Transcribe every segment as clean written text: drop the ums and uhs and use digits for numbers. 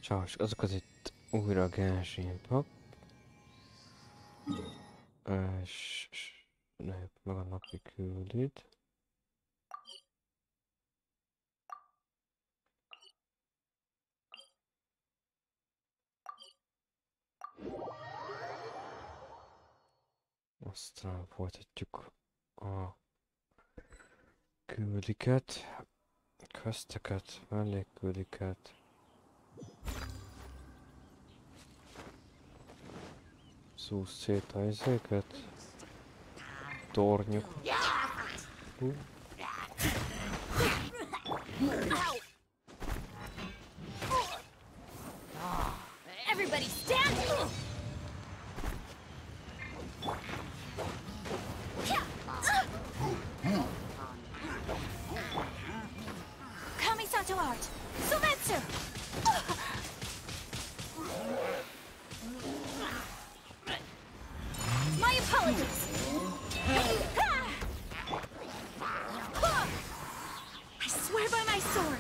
Csávos, azok az itt újra a Genshin Impact. És ne meg a napi küldít. Aztán folytatjuk a küldiket, közteket, mellékküldiket. Szúsz szét a izéket. Tornyok. Everybody stand! Kamisato art! Sometsu! My apologies! I swear by my sword!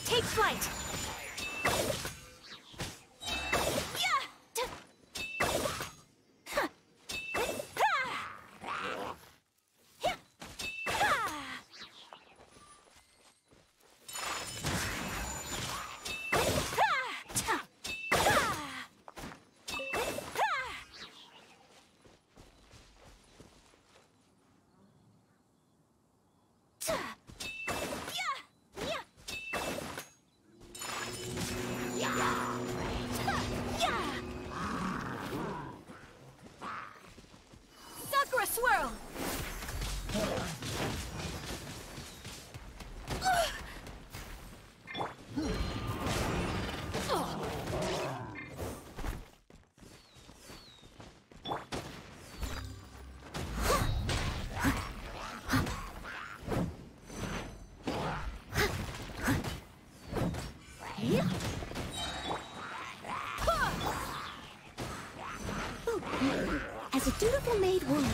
Take flight! Swirl! As a dutiful maid would.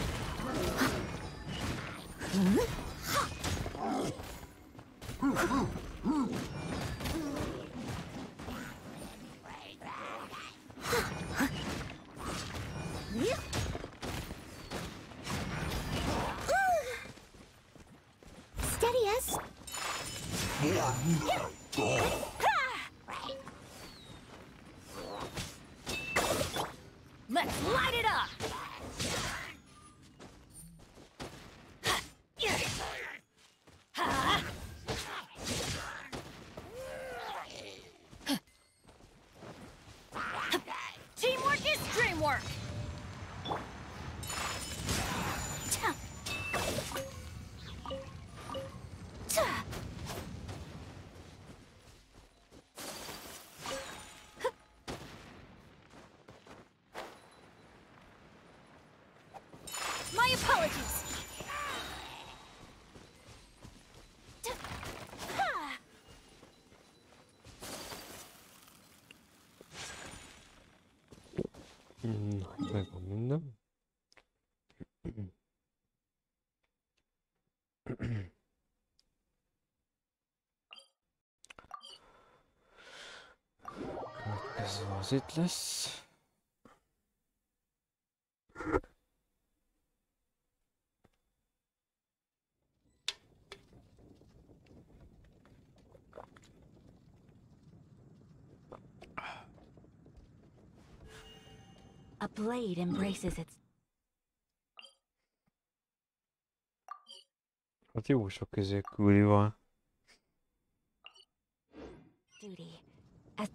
Steady as. Let's light it up! Teamwork is dreamwork! My apologies! Megvan minden. Következő az itt lesz. A blade embraces its Hát jó sok küldi van. duty. As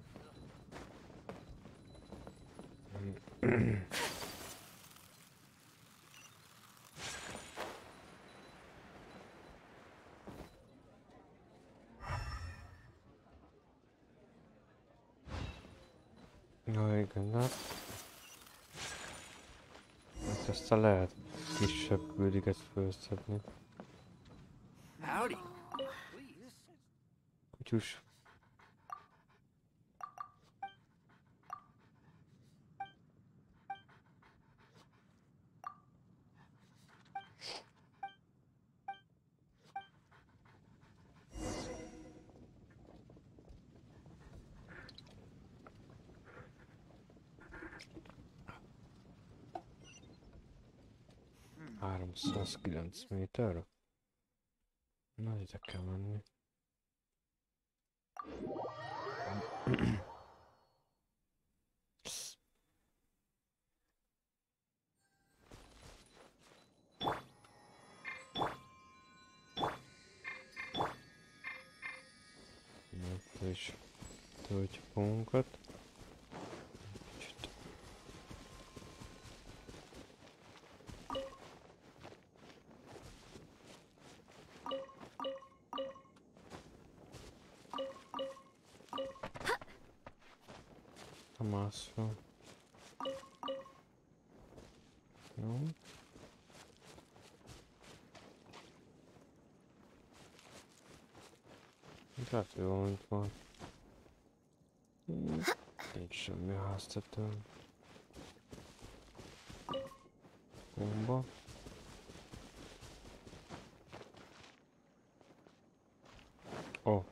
Ja, igen, hát. Hát aztán lehet kisebb küldiket felszedni. Howdy. Kutyus. 309 méter. Na, ide kell menni. És töltjük magunkat. Kicsit. Mász fel. Jó. Hát jó, mint van. Nincs semmi háztetőm. Bomba. Ó.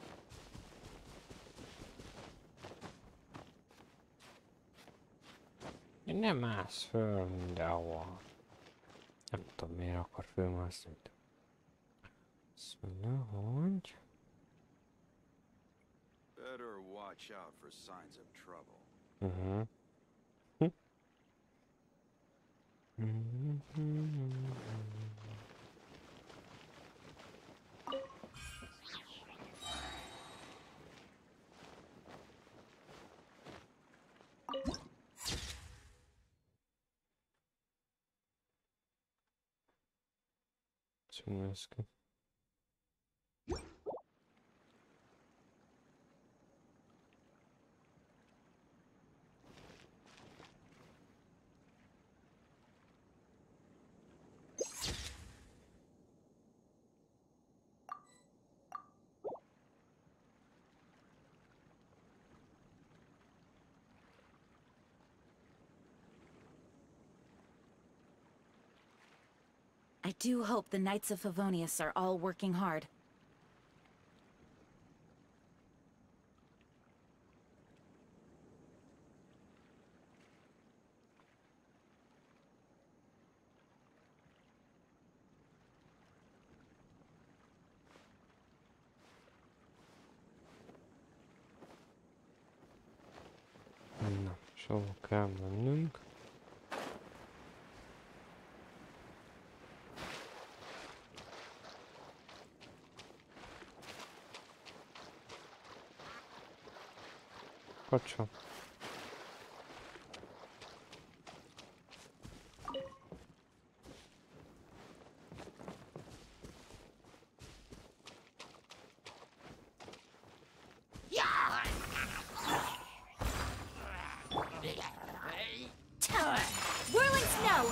Nem mász föl mindenhol. Nem tudom, miért akar fölmászni. Azt mondja, hogy... Better watch out for signs of trouble. Néz ki. I do hope the Knights of Favonius are all working hard. Na, és hova kell mennünk? Kacsa. Whirling snow!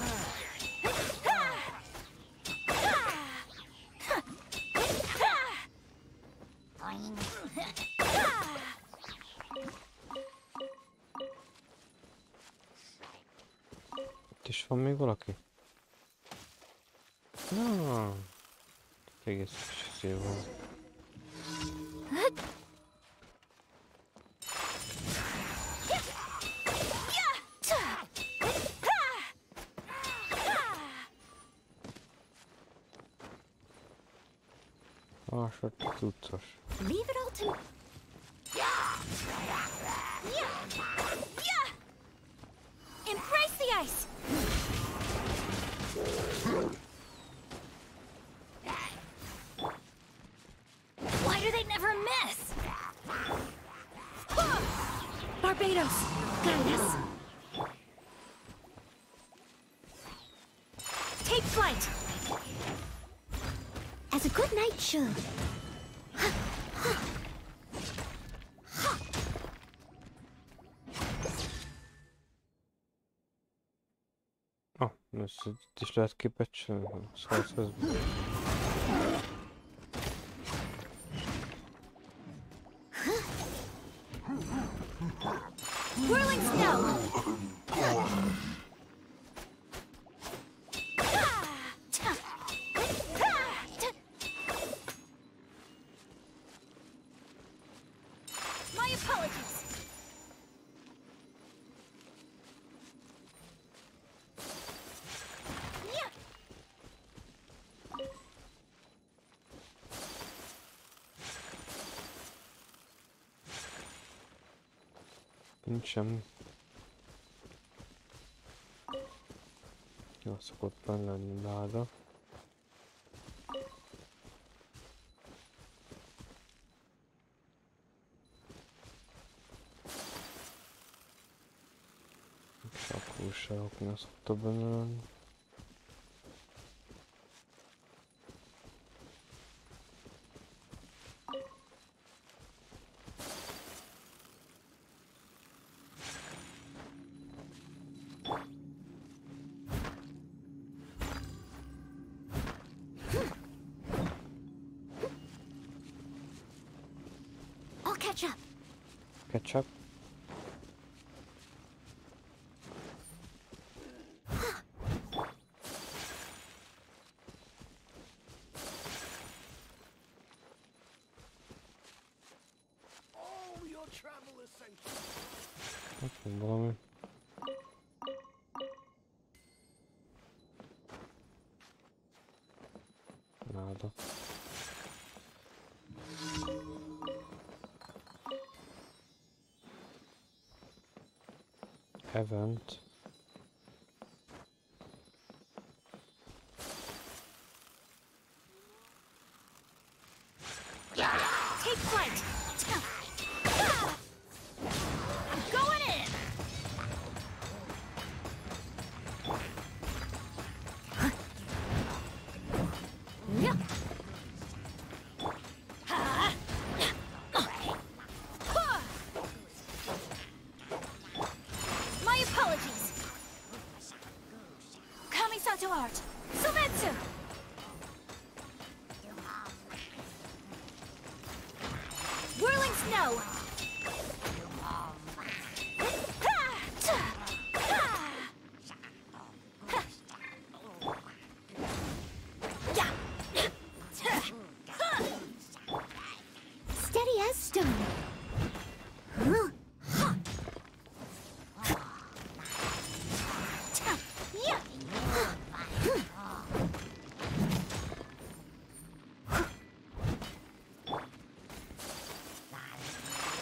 Itt is van még valaki? Na, egész szél van. Másod cuccos. Leave it all to me. Embrace the ice! Why do they never miss? Barbados, guide us. Take flight. As a good knight should. Ah, ezt itt is lehet képet csinálni. Szóval Whirling snow! My apologies! Nincs semmi. Jó, szokott benne lenni láda. Csak újságoknál szokta benne lenni. I'll catch up. Ketchup. Ott van valami. Nada. Event. Take flight. I'm going in. Yeah. My apologies. Kamisato art. Sometsu. Whirling snow. Steady as stone.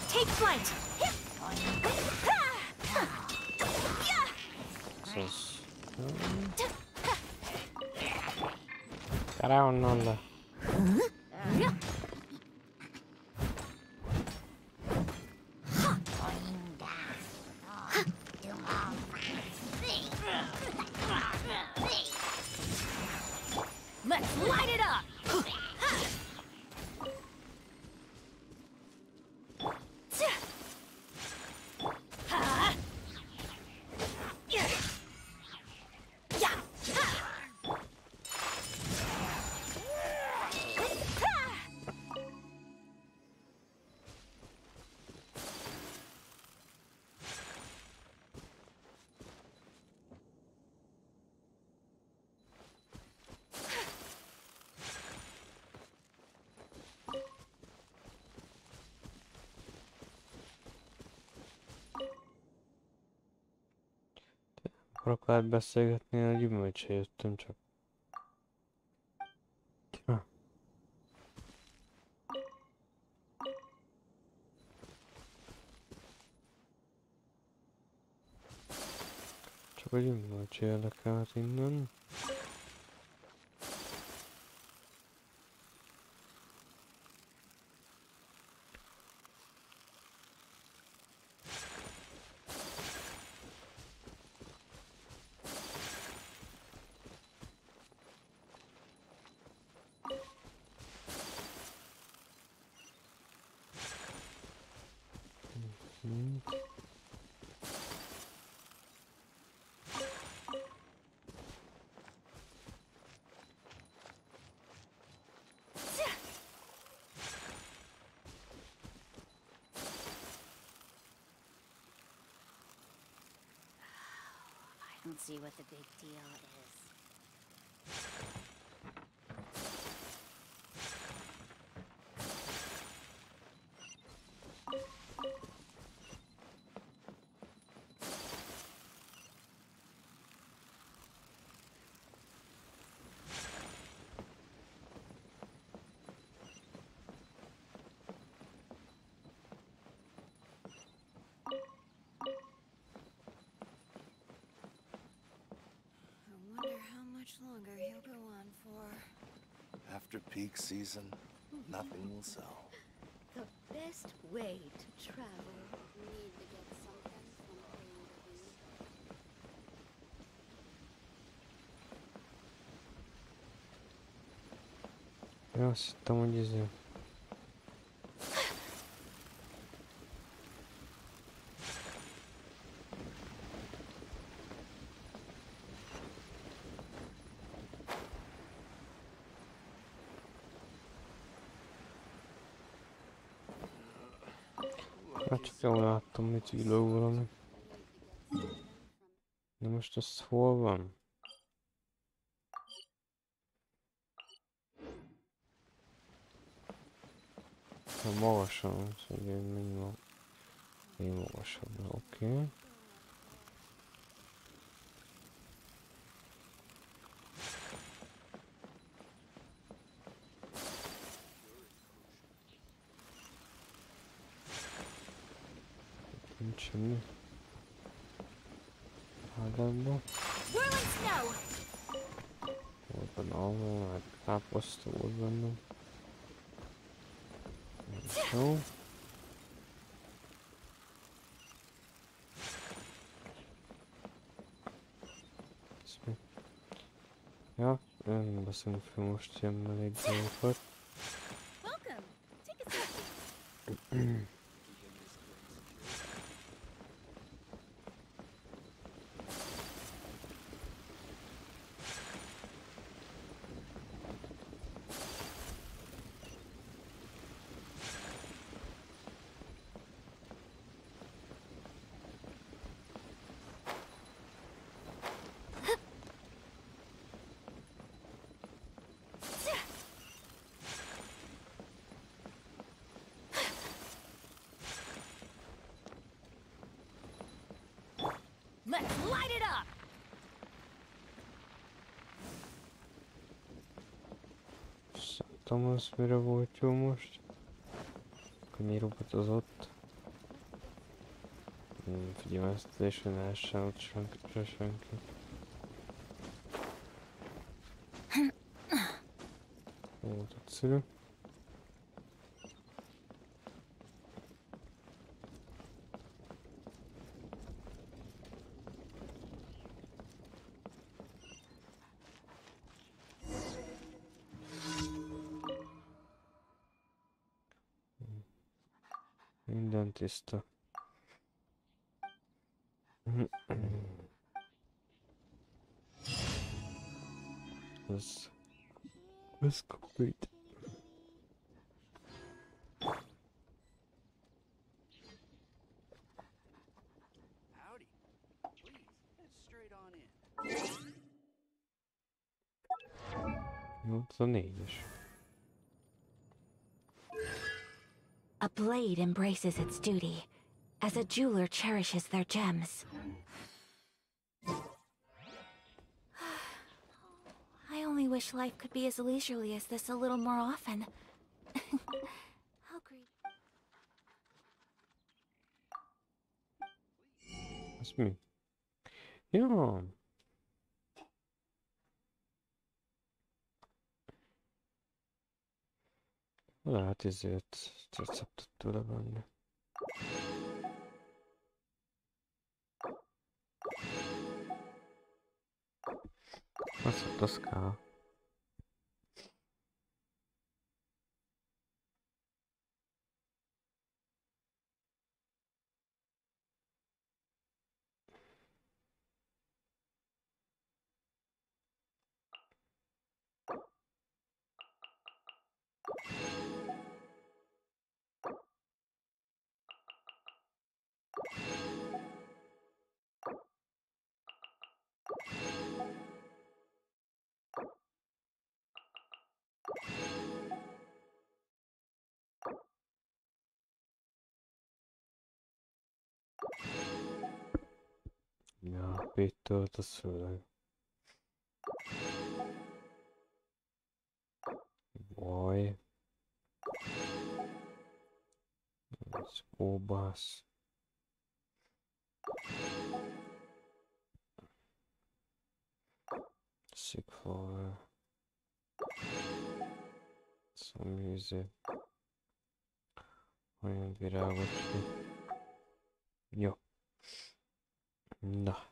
Take flight. Sos. Cara onnan le. Let's light it up. Akarok lehet beszélgetni, a gyümölcsre jöttem csak. Csak a gyümölcs érdekelt innen. I don't see what the big deal is. After peak season, nothing will sell. The best way to travel. Need to get something from A to B. Ja, azt hittem, hogy izé. Hát csak jól láttam, hogy illó valami. De most ez hol van? Magasan, szóval minimum. Még magasabbra, oké. Nincs semmi. Hátadban. Volt benne alma, meg káposzta volt benne. Jó. Ja, én beszélünk fel most ilyen elég dolgokat. Welcome. Take a selfie. Let's light it up. Szerintem az mire volt jó most? Kanyarobotozott. Figyelmeztetés, hogy ne essen ott senki. Volt egyszerű. Minden tiszta. Ez complete. Howdy. Please, head straight on in. Jó, ez a 4-es. A blade embraces its duty, as a jeweler cherishes their gems. I only wish life could be as leisurely as this a little more often. How great. Ez mi? Ja. Lehet ezért receptet tőle venni. Az kell. Ja, Pétert az főleg. Vaj. Ez kóbász. Sick flower. Ami olyan virágot ki. Jó. Na.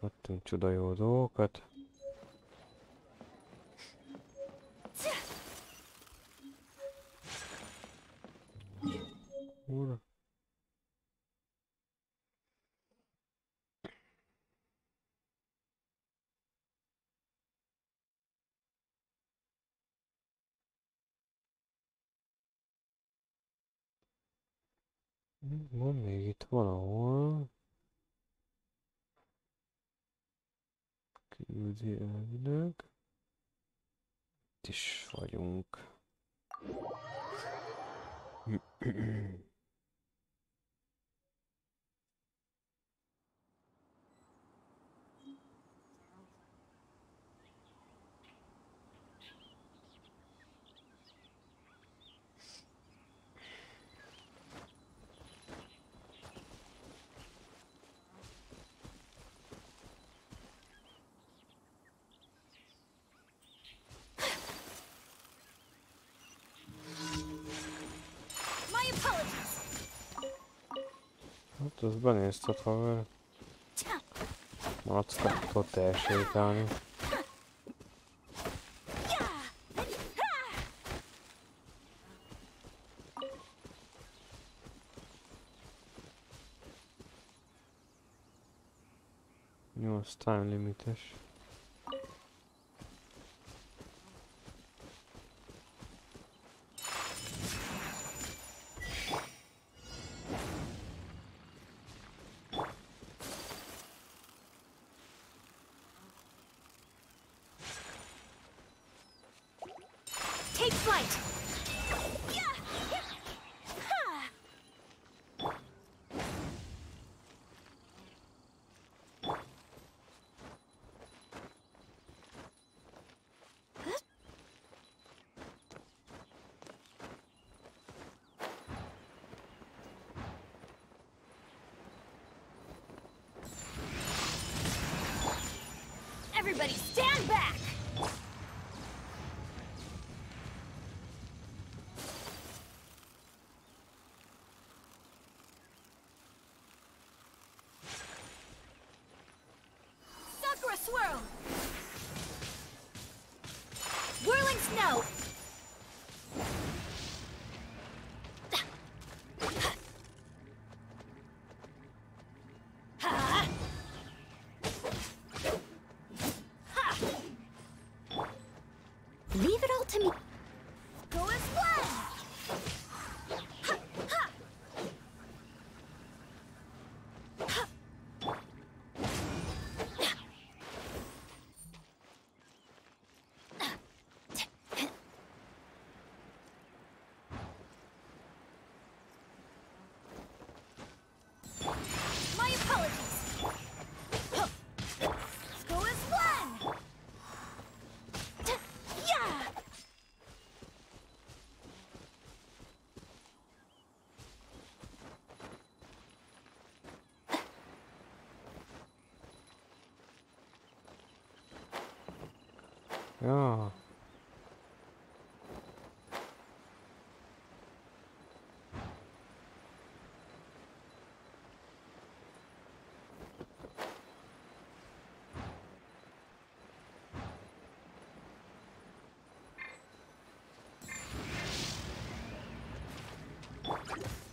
Adtunk csoda jó dolgokat. Ura. Van még itt valahol. Küldi elvileg. Itt is vagyunk. My apologies. Hát az benézted haver. Malackat tudott elsétálni. Jó, az time limites. Take flight. Everybody stand back! Sakura swirl! Whirling snow! Leave it all to me. Go as one! Ha, ha. Ha. My apologies. Huh. Go as one! Yeah! Ja.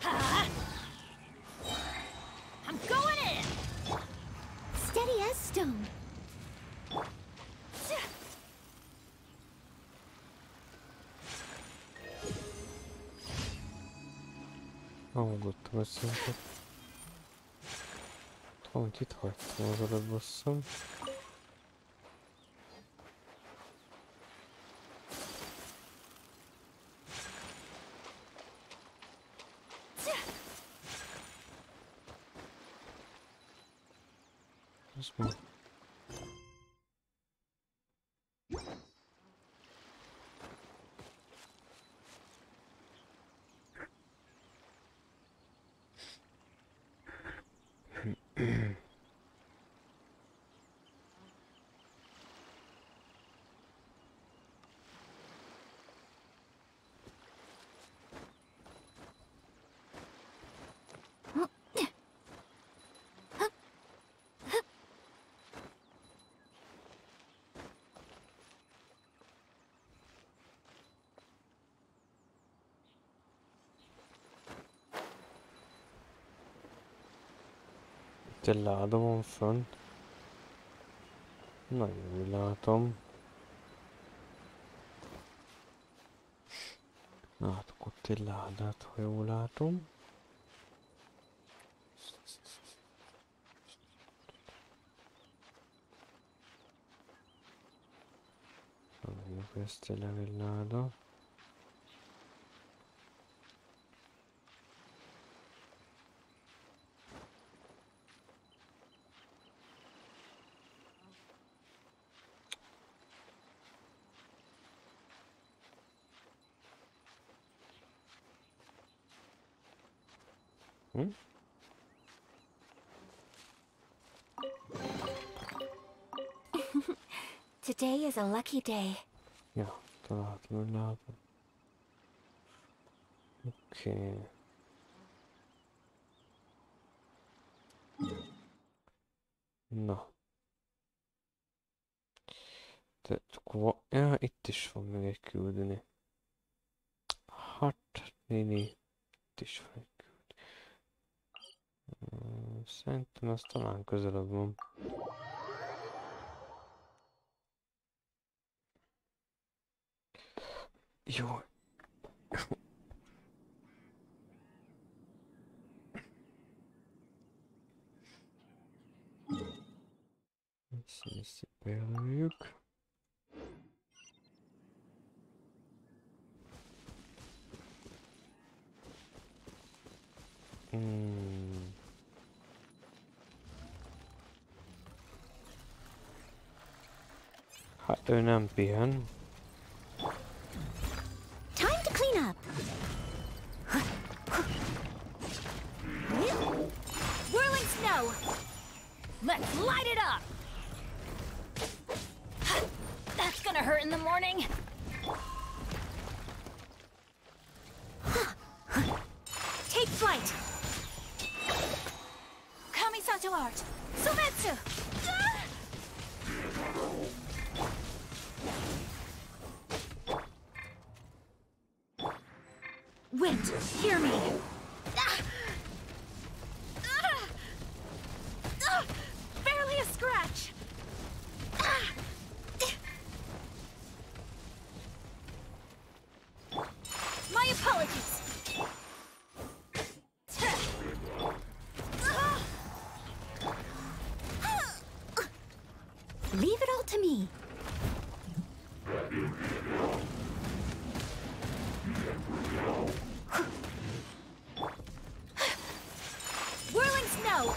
Ha. I'm going in! Steady as stone. Hallottam egy szintet. Tudom, hogy itt hagytam az adat basszom. Ez mi? Itt egy láda van fönt. Nagyon úgy látom. Látok ott egy ládát, ha jól látom. Ez tényleg egy láda. Today is a lucky day. Ja, találtam egy ládat. Oké. Na. De akkor ja, itt is van még egy küldeni. Hát, néni. Itt is van egy küldeni. Szerintem ez talán közelebb van. Jó. Ezt bejelöljük. Hát ő nem pihen. Time to clean up. Whirling snow. Let's light it up. That's gonna hurt in the morning. Take flight. Kamisato art. Sometsu. Wind, hear me. Barely a scratch. My apologies. Leave it all to me. Whirling snow.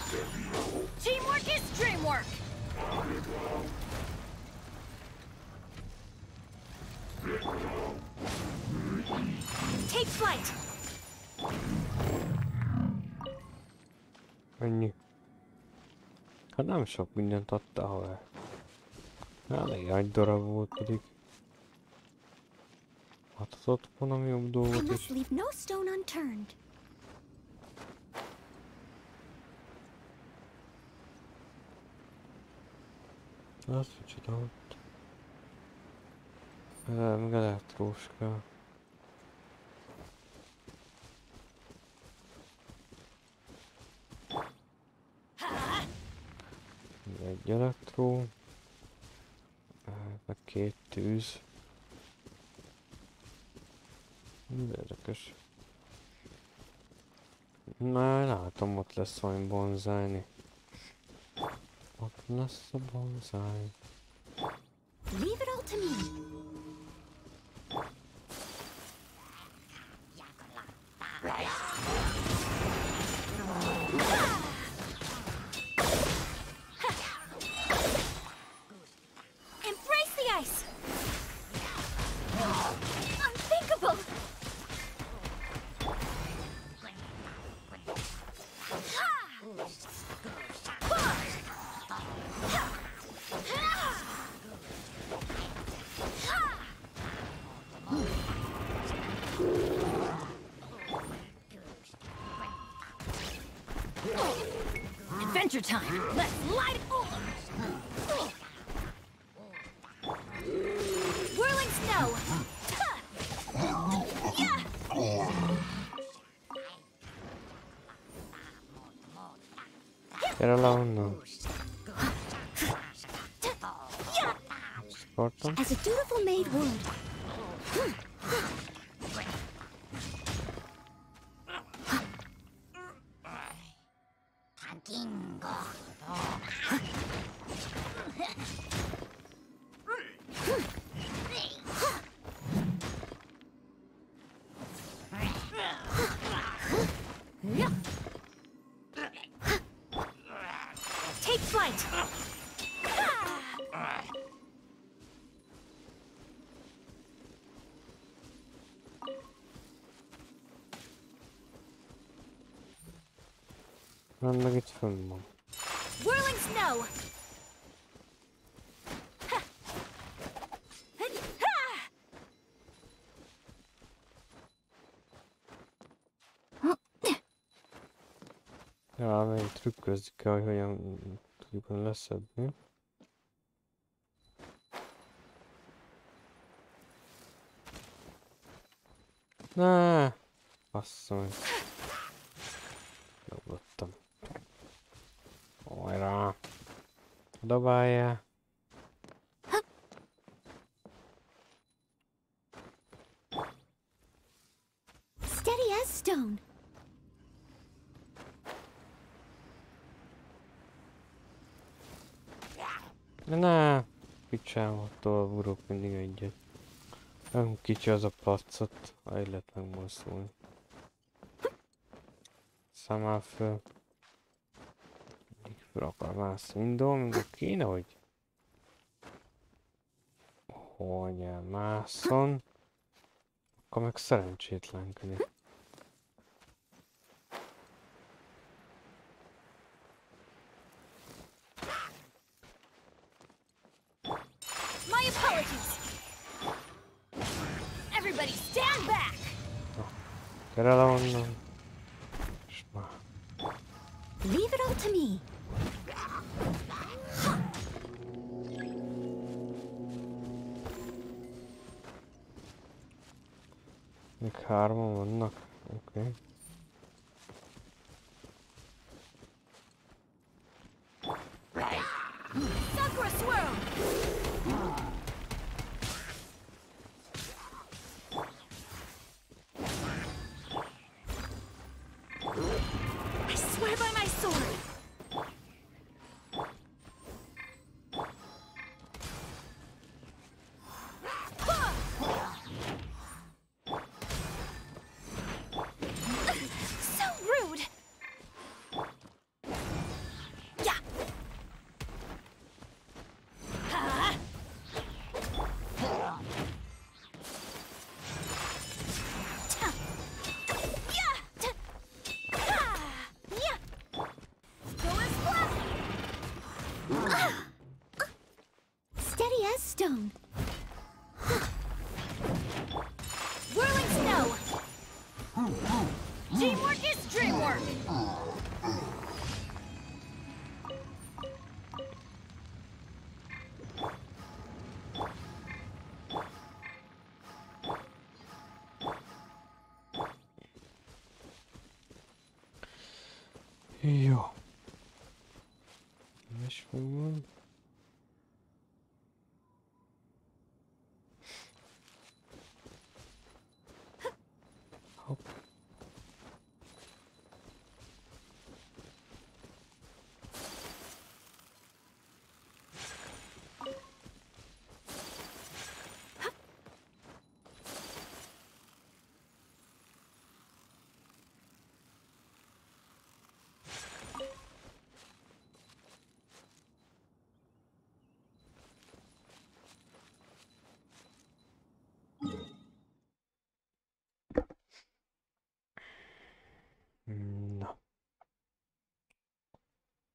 Teamwork is dreamwork. Take flight. Ennyi. Hát nem sok mindent adtál hozzá. Elég egy darab volt pedig. Adhatott volna jobb I dolgot must is. leave no stone unturned. Azt micsoda ott. Meg elektrós kell. Egy elektró. Meg két tűz. Érdekes. Na, látom, ott lesz valami bonzájni. Ott lesz a bonzáj. Leave it all to me. Embrace the ice. Unthinkable. Adventure time. Let's light it. Whirling snow. Gyere le onnan. Akartam. As a dutiful maid would. Take flight. Nem, meg itt fönn van. Whirling snow. Ja, még trükközni kell, hogy hogyan tudjuk leszedni. Ne, basszony. Dobottam. Hajrá. Dobálja. Steady as stone. Ne, picsávától burok mindig egyet. Nem kicsi az a placot, ha így lehet megmozdulni. Számál föl. Mindig föl akar mászni. Indul, mindig kéne, hogy elmászon. Akkor meg szerencsétlenkedik. My apologies. Everybody stand back. Gyere le onnan. És már. Leave it all to me. Még hárman vannak. Oké. Sakura swirl. I swear by my sword. So rude. Yeah. Ha. Ta. Yeah. Ta. Ha. Yeah. Go as flat. Steady as stone. Whirling snow. Teamwork is dreamwork. Jó. És van. Hopp. Na.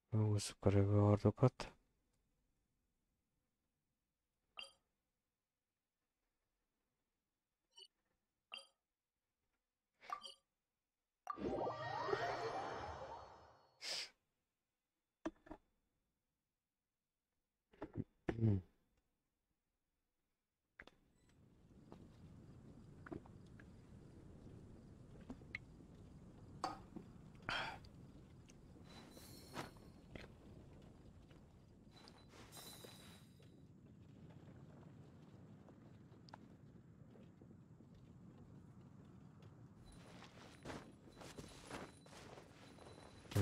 Húzzuk a rewardokat.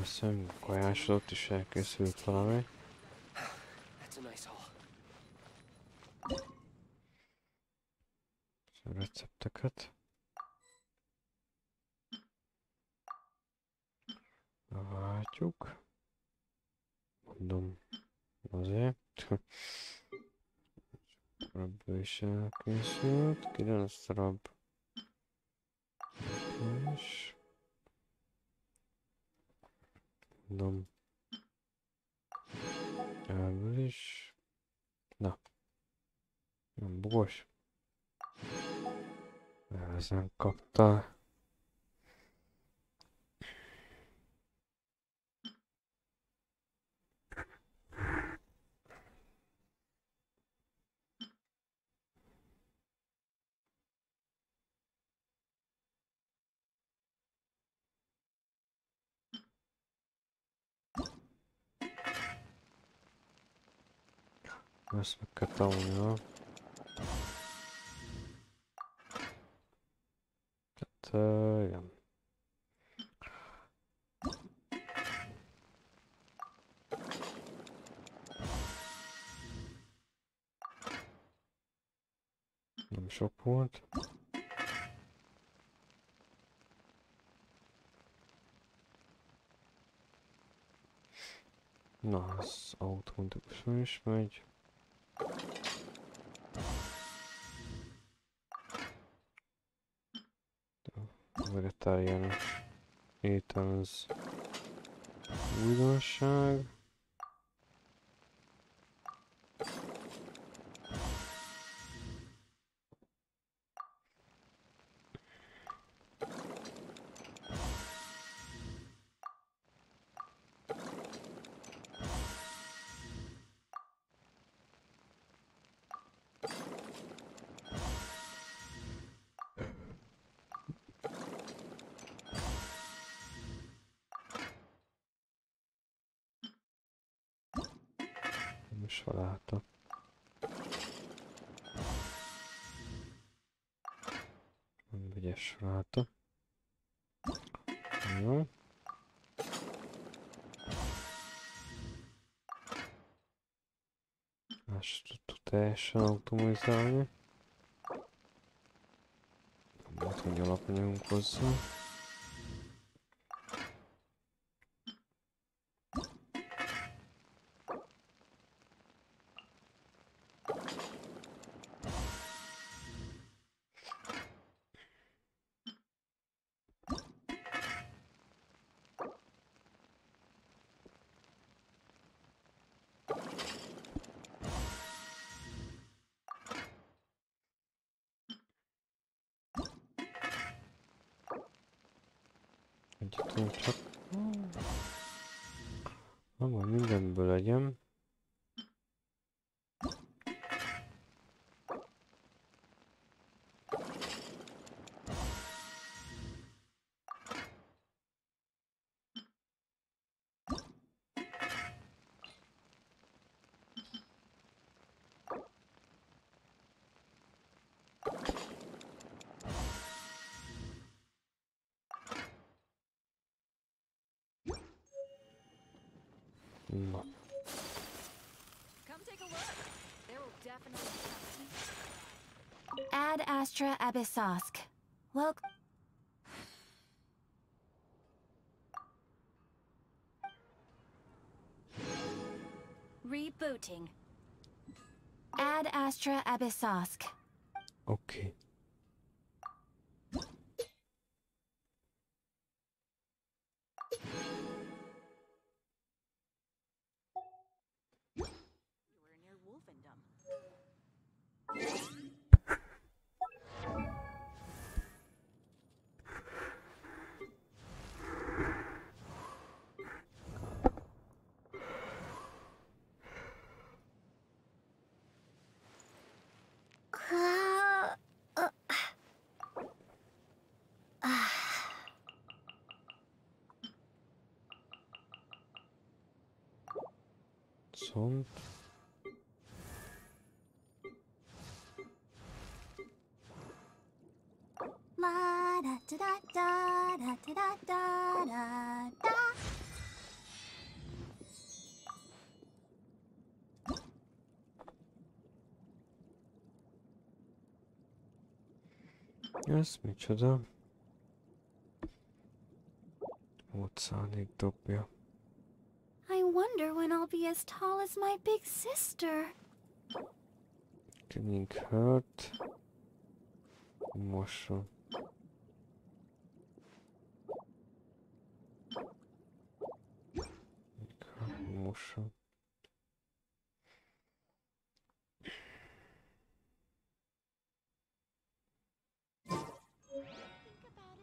Azt hiszem, kajásodott is elkészült valami. That's a nice haul. A recepteket. Váltjuk. Mondom, azért. Ebből is elkészült. 9 darab. És mondom. Ebből is. Na. Nem bugos. Ezen kapta. Ezt meg kell tanulnia. Hát, igen. Nem sok volt. Na, az automatikusan is megy. A vegetáriánus étel az újdonság. Nem is találta. Nem vegyes találta. Jó. Ezt tudtuk teljesen automatizálni. Nem volt, hogy alapanyagunk hozzá. Egyetlen csak... Na, majd mindenből legyen. Na. Come take a look. There will definitely Ad Astra Abyssosk. Welcome. rebooting. Ad Astra Abyssosk. Oké. You were near Wolfendom. Szont. La da da da da da da da da da. Ez micsoda? Óceánig dobja. I wonder when I'll be as tall as my big sister. Getting hurt. Motion. Motion.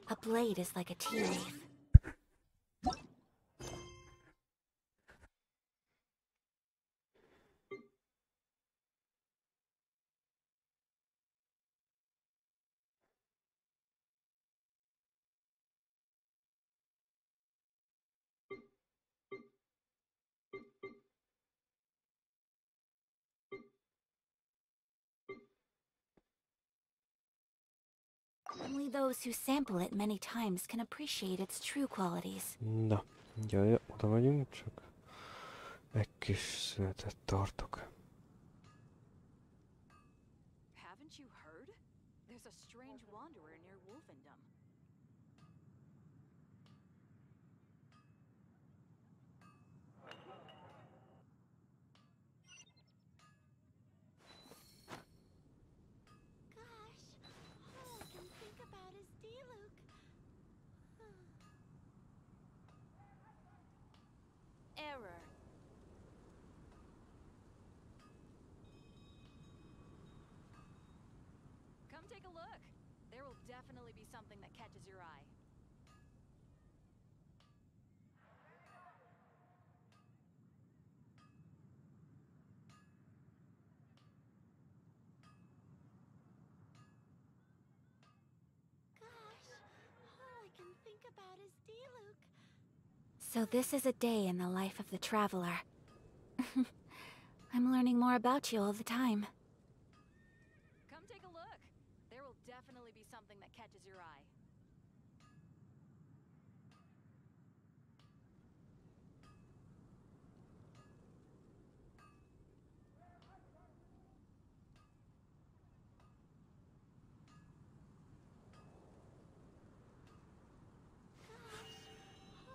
A blade is like a tea leaf. Only those who sample it many times can appreciate its true qualities. Na, jaj, oda megyünk, csak egy kis szünetet tartok. Haven't you heard? There's a strange wanderer near Wolfendom. All I can think about is Diluc. Error. Come take a look. There will definitely be something that catches your eye. All I can think about is Diluc. So this is a day in the life of the traveler. I'm learning more about you all the time. Come take a look. There will definitely be something that catches your eye.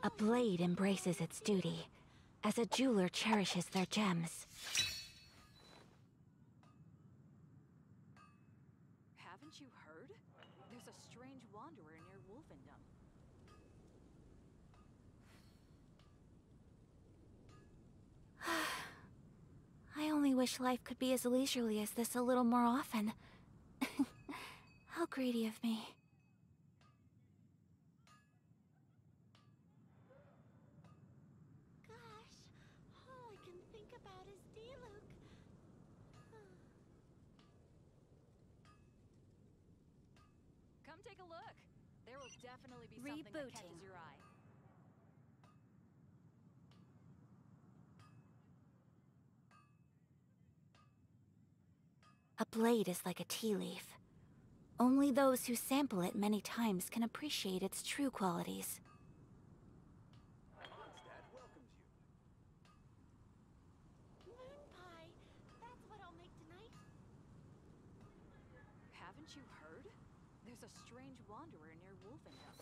A blade embraces its duty, as a jeweler cherishes their gems. Haven't you heard? There's a strange wanderer near Wolfendom. I only wish life could be as leisurely as this a little more often. How greedy of me. All I can think about is Diluc. Come take a look. There will definitely be something that catches Rebooting. your eye. A blade is like a tea leaf. Only those who sample it many times can appreciate its true qualities. Mondstadt welcomes you. Moon pie. That's what I'll make tonight. Haven't you heard? There's a strange wanderer near Wolfendom.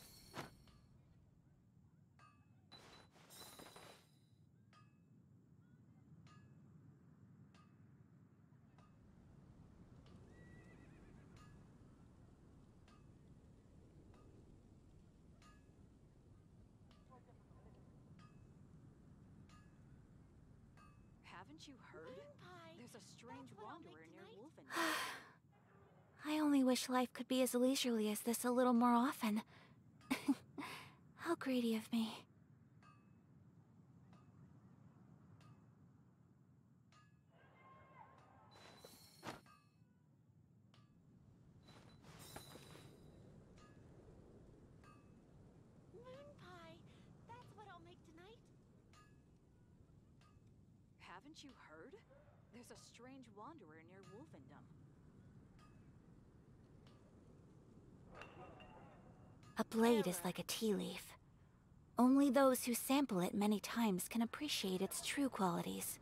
Haven't you heard? Moon pie. There's a strange That's what I'll make wanderer near tonight. Wolfendom. I only wish life could be as leisurely as this a little more often. How greedy of me. Moon pie. That's what I'll make tonight. Haven't you heard? There's a strange wanderer near Wolfendom. A blade is like a tea leaf. Only those who sample it many times can appreciate its true qualities.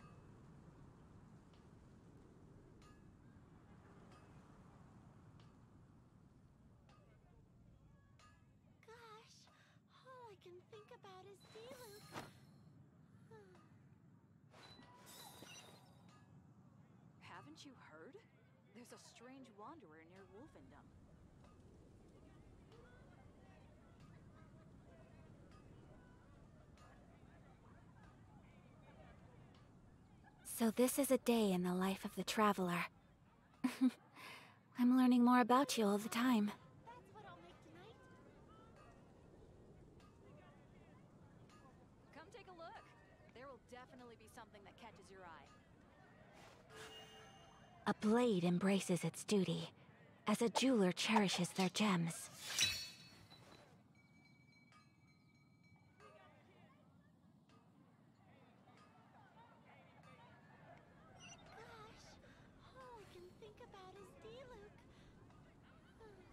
about is Diluc. Haven't you heard? There's a strange wanderer near Wolfendom. So this is a day in the life of the traveler. I'm learning more about you all the time. That's what I'll make tonight. Come take a look. There will definitely be something that catches your eye. A blade embraces its duty, as a jeweler cherishes their gems. Gosh, all I can think about is Diluc.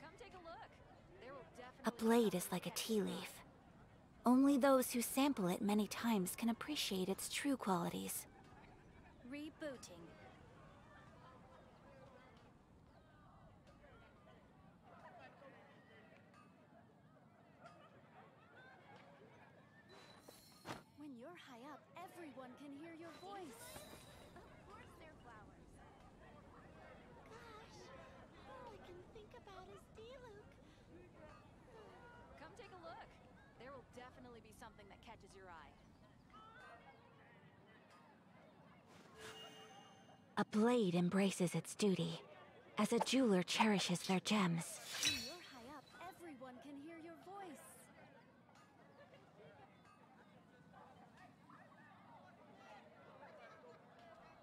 Come take a look. There will definitely A blade is like a tea leaf. Only those who sample it many times can appreciate its true qualities. Rebooting. When you're high up, everyone can hear your voice. Of course they're flowers. Gosh, all I can think about is Diluc. Come take a look. There will definitely be something that catches your eye. A blade embraces its duty, as a jeweler cherishes their gems. When you're high up, everyone can hear your voice.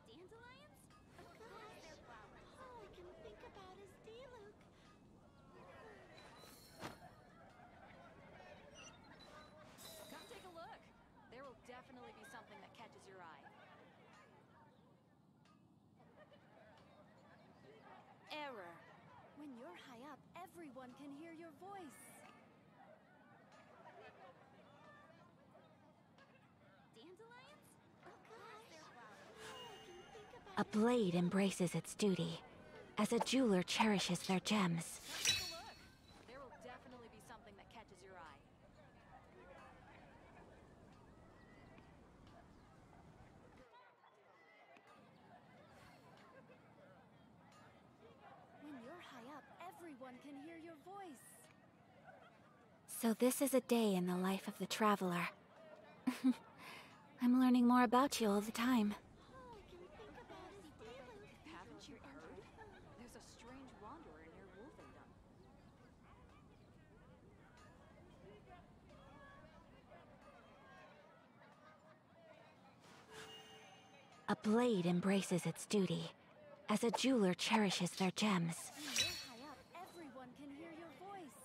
Dandelions? Of course they're flowers. All I can think about is Diluc. Come take a look. There will definitely be something that catches your eye. Error. When you're high up, everyone can hear your voice. Dandelions? Of course they're flowers. All I can think about A blade embraces its duty, as a jeweler cherishes their gems. Come take a look. There will definitely be something that catches your eye. When you're high up, everyone can hear your voice. So this is a day in the life of the traveler. I'm learning more about you all the time. All I can think about is Diluc. Haven't you heard? There's a strange wanderer near Wolfendom. A blade embraces its duty, as a jeweler cherishes their gems. When you're high up, everyone can hear your voice.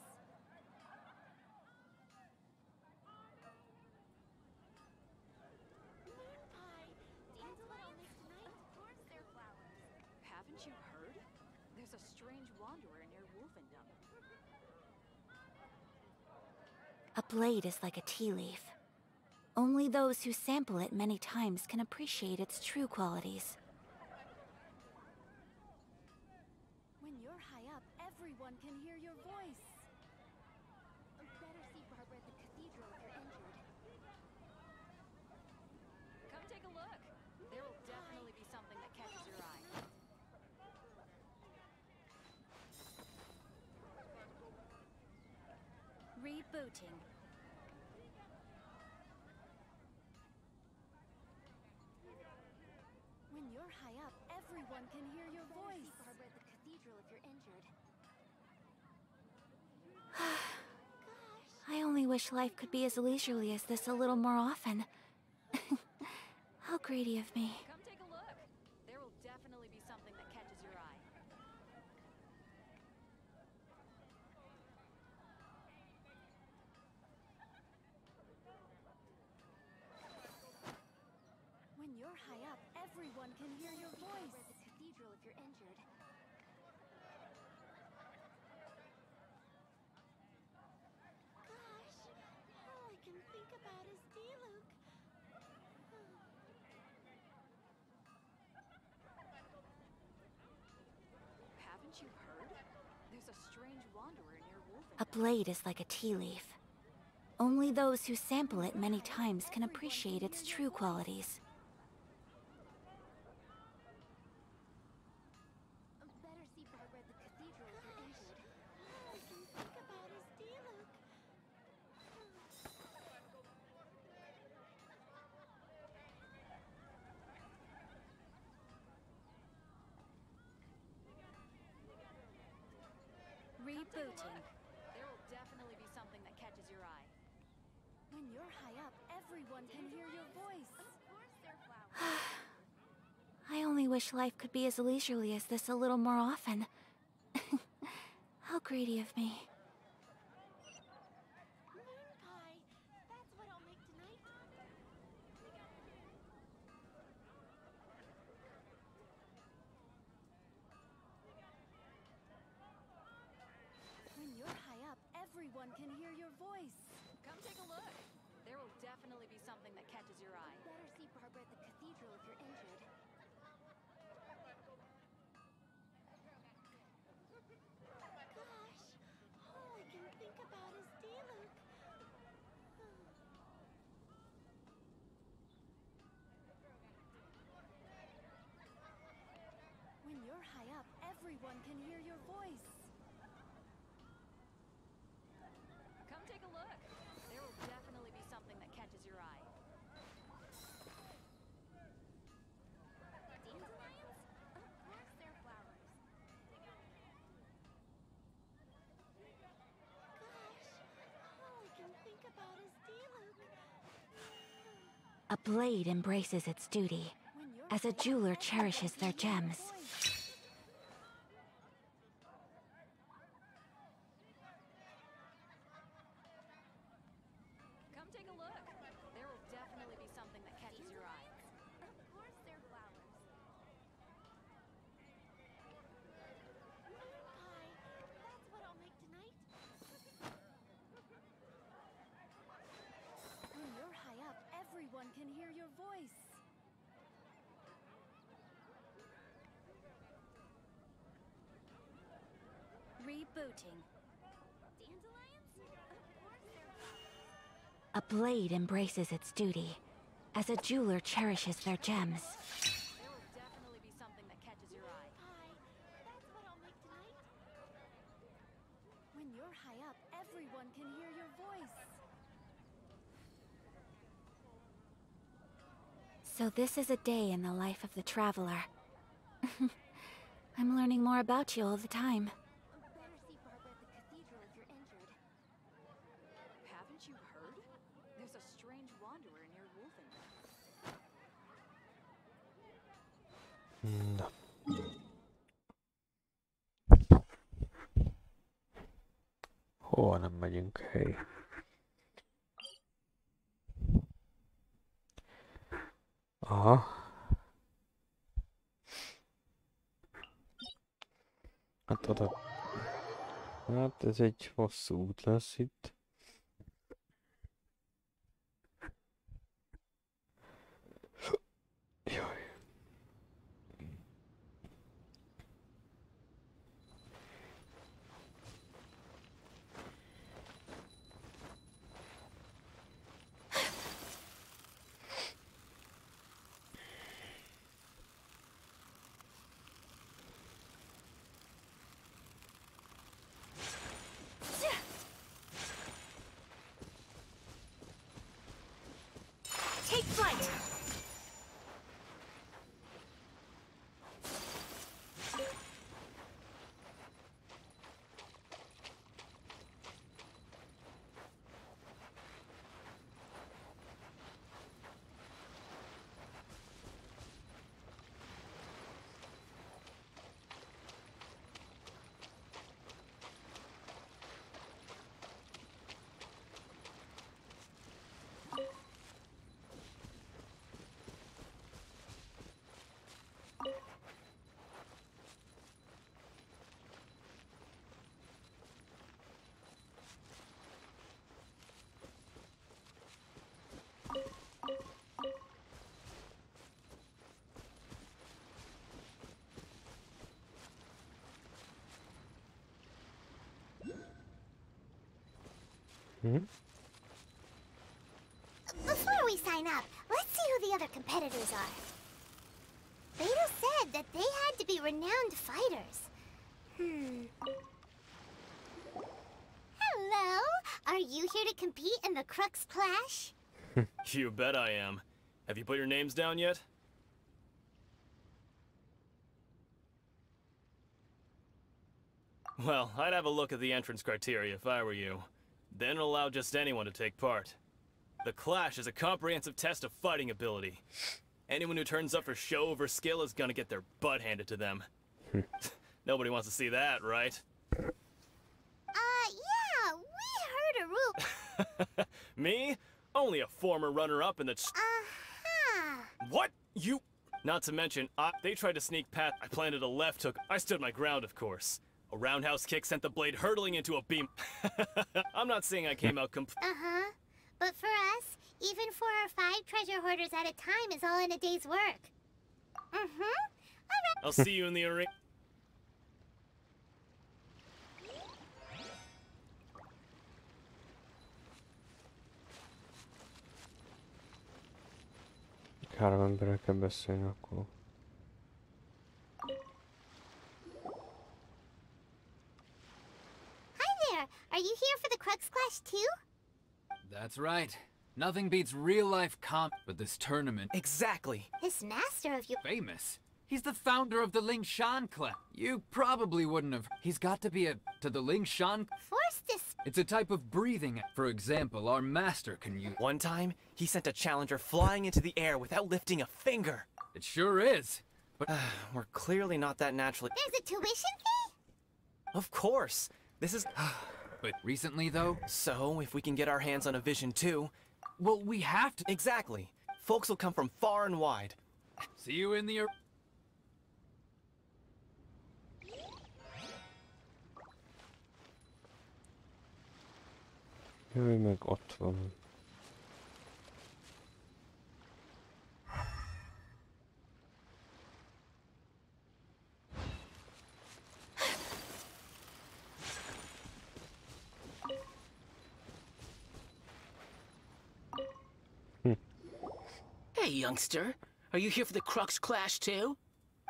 Moon pie. Dandelions? Tonight? Of course they're flowers. Haven't you heard? There's a strange wanderer near Wolfendom. A blade is like a tea leaf. Only those who sample it many times can appreciate its true qualities. When you're high up, everyone can hear your voice. Better see Barbara at the cathedral if you're injured. Come take a look. There will definitely be something that catches your eye. Rebooting. When you're high up, everyone can hear your voice. See Barbara at the cathedral if you're injured. I only wish life could be as leisurely as this a little more often. How greedy of me. Come take a look. There will definitely be something that catches your eye. When you're high up, everyone can hear your voice. At the cathedral if you're injured. Gosh, all I can think about is Diluc. Haven't you heard? There's a strange wanderer near A Wolfendom. blade is like a tea leaf. Only those who sample it many times can appreciate its true qualities. Better see Barbara at the cathedral if you're injured. All I can think about is Diluc. Rebooting. There will definitely be something that catches your eye. When you're high up, everyone can hear your voice. Of course they're flowers. I only wish life could be as leisurely as this a little more often. How greedy of me. Moon pie. That's what I'll make tonight. When you're high up, everyone can hear your voice. Come take a look. There will definitely be something that catches your eye. Better see Barbara at the cathedral if you're injured. Gosh, all I can think about is Diluc. When you're high up, everyone can hear your voice. Come take a look. There will definitely be something that catches your eye. Dandelions? Of course they're flowers. Gosh, all I can think about is Diluc. A blade embraces its duty, When you're as a high up, jeweler everyone cherishes can their hear your gems. voice. Come take a look. There will definitely be something that catches your eye. Of course they're flowers. Moon pie. That's what I'll make tonight. When you're high up, everyone can hear your voice. Rebooting. Dandelions? Of course they're flowers. A blade embraces its duty, as a jeweler cherishes their gems. There will definitely be something that catches your eye. Pie. That's what I'll make tonight. When you're high up, everyone can hear your voice. So this is a day in the life of the traveler. I'm learning more about you all the time. Better see Barbara at the cathedral if you're injured. Haven't you heard? There's a strange wanderer near Wolfenburg. Hova nem megyünk, hely. Aha. Hát oda. Hát ez egy hosszú út lesz itt. Jaj. Take flight! Hm? sign up, let's see who the other competitors are. Beto said that they had to be renowned fighters. Hello? Are you here to compete in the Crux Clash? You bet I am. Have you put your names down yet? Well, I'd have a look at the entrance criteria if I were you. Then allow just anyone to take part. The Clash is a comprehensive test of fighting ability. Anyone who turns up for show over skill is gonna get their butt handed to them. Nobody wants to see that, right? Yeah, we heard a rumor. Me? Only a former runner-up in the What? You? Not to mention, they tried to sneak past. I planted a left hook. I stood my ground, of course. A roundhouse kick sent the blade hurtling into a beam. I'm not saying I came out But for us, even 4 or 5 treasure hoarders at a time is all in a day's work. Alright. I'll see you in the arena. Három emberrel kell beszélni akkor. Hi there! Are you here for the Crux Clash too? That's right. Nothing beats real-life but this tournament. Exactly. This master of you... Famous. He's the founder of the Ling Shan clan. You probably wouldn't have... He's got to be to the Ling Shan... Forced to... It's a type of breathing. For example, our master can use... One time, he sent a challenger flying into the air without lifting a finger. It sure is. But we're clearly not that naturally... There's a tuition fee? Of course. This is... But recently, though... So, if we can get our hands on a vision too... Well, we have to... Exactly. Folks will come from far and wide. See you in the... Jöjj meg, ott van. Hey, youngster. Are you here for the Crux Clash, too?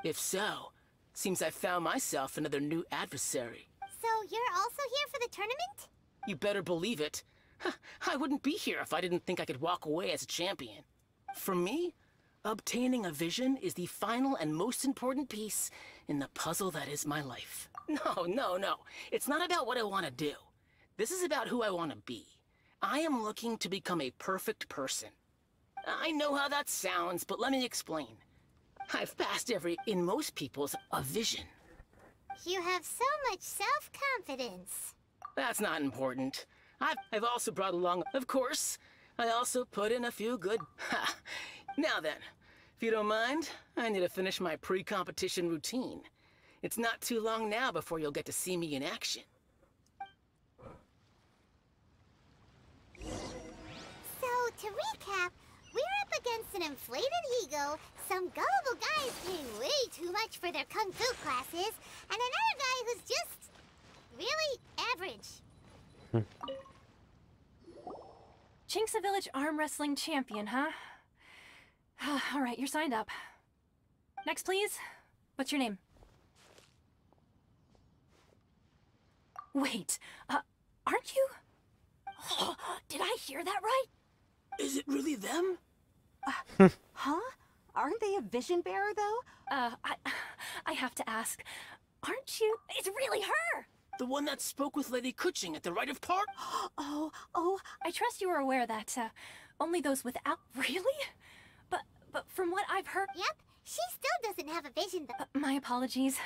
If so, seems I found myself another new adversary. So you're also here for the tournament? You better believe it. I wouldn't be here if I didn't think I could walk away as a champion. For me, obtaining a vision is the final and most important piece in the puzzle that is my life. No. It's not about what I want to do. This is about who I want to be. I am looking to become a perfect person. I know how that sounds, but let me explain. I've passed in most people's, a vision. You have so much self-confidence. That's not important. I've also brought along, of course, I also put in a few good... Now then, if you don't mind, I need to finish my pre-competition routine. It's not too long now before you'll get to see me in action. So, to recap, we're up against an inflated ego, some gullible guys paying way too much for their kung fu classes, and another guy who's just... really average. Chinksa Village Arm Wrestling Champion, huh? Alright, you're signed up. Next, please. What's your name? Wait, aren't you? Oh, did I hear that right? Is it really them? Huh? Aren't they a vision bearer, though? I have to ask, aren't you? It's really her! The one that spoke with Lady Kuching at the Rite of Part? Oh, I trust you are aware that, only those without... Really? But from what I've heard... Yep, she still doesn't have a vision, though. My apologies.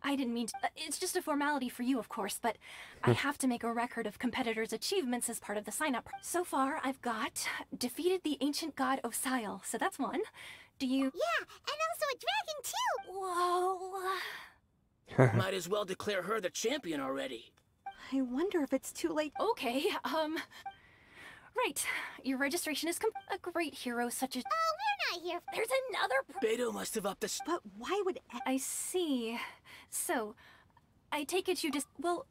I didn't mean to... it's just a formality for you, of course, but I have to make a record of competitors' achievements as part of the sign-up. So far, I've got defeated the ancient god Osile, so that's one. Do you... Yeah, and also a dragon, too! Whoa... Might as well declare her the champion already. I wonder if it's too late. Okay, right. Your registration is a great hero such as... Oh, we're not here... There's another... Beto must have upped the... But why would... I see. So, I take it you just... Well,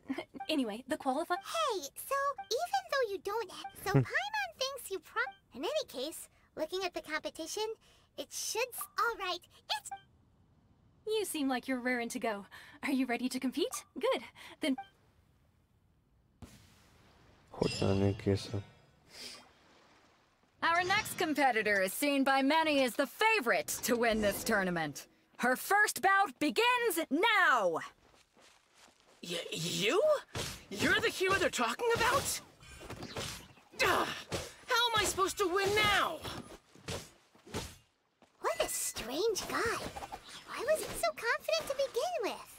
anyway, the qualify... Hey, so even though you don't... So Paimon thinks you In any case, Looking at the competition, it should... Alright, it's... You seem like you're raring to go. Are you ready to compete? Good. Then... Hogy lennénk készen? Our next competitor is seen by many as the favorite to win this tournament. Her first bout begins now! You? You're the hero they're talking about? Ugh, how am I supposed to win now? What a strange guy. Why was he so confident to begin with?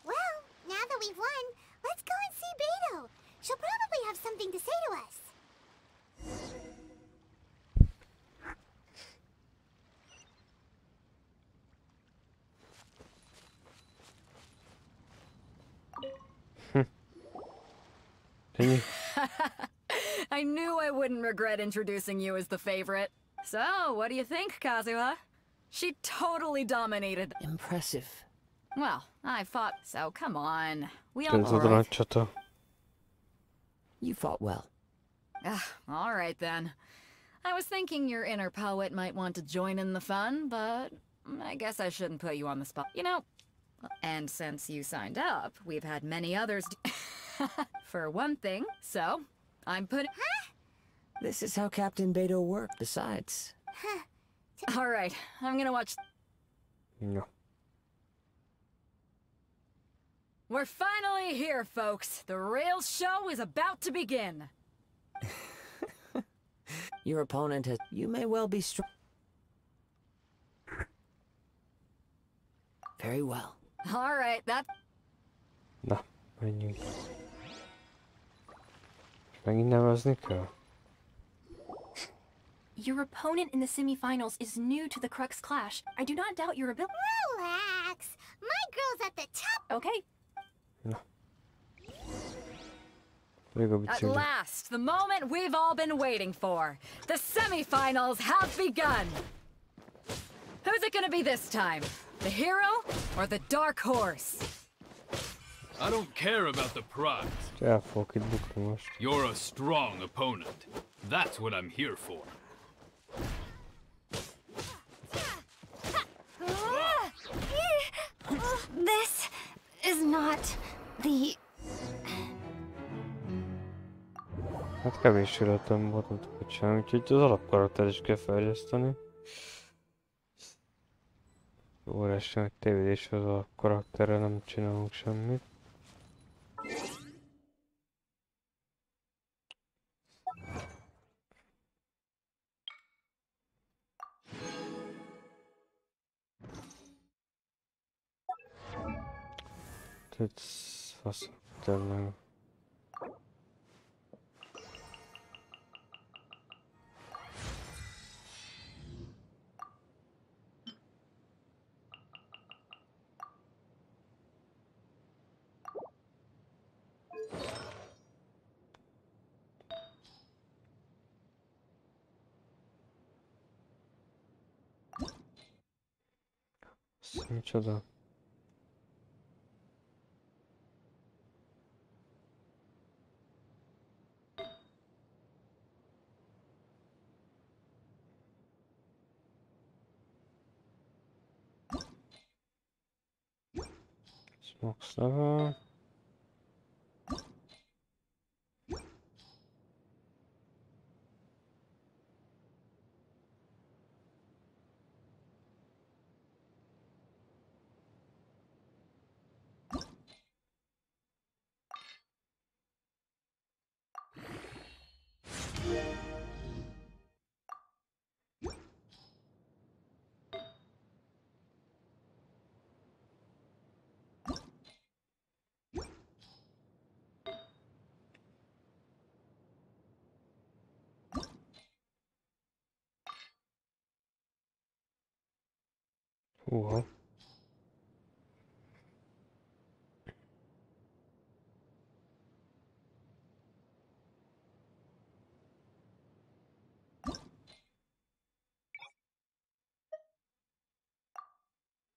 Well, now that we've won, let's go and see Beto. She'll probably have something to say to us. I knew I wouldn't regret introducing you as the favorite. So, what do you think, Kazuha? She totally dominated. Impressive. Well, I fought, so come on. We Ez a all... nagy csata. You fought well. All right then. I was thinking your inner poet might want to join in the fun, but I guess I shouldn't put you on the spot. You know, and since you signed up, we've had many others for one thing, so I'm putting... Huh? This is how Captain Beto worked, besides. All right, I'm gonna watch... No. We're finally here, folks. The real show is about to begin. Your opponent has... You may well be strong. Very well. All right, that... Na, menjünk. Megint nevezni kell? Your opponent in the semifinals is new to the Crux Clash. I do not doubt your ability. Relax. My girl's at the top. Okay. Na. At last, the moment we've all been waiting for. The semifinals have begun. Who's it gonna be this time? The hero or the dark horse? I don't care about the prize. El fogok itt bukni most. You're a strong opponent. That's what I'm here for. This is not the... Hát kevés életem volt, nem tudok csinálni, úgyhogy az alapkarakter is kell fejleszteni. Óriási nagy tévedés az alapkarakterrel, nem csinálunk semmit. Tudsz fasz, tényleg. Micsoda? Max level. Húha.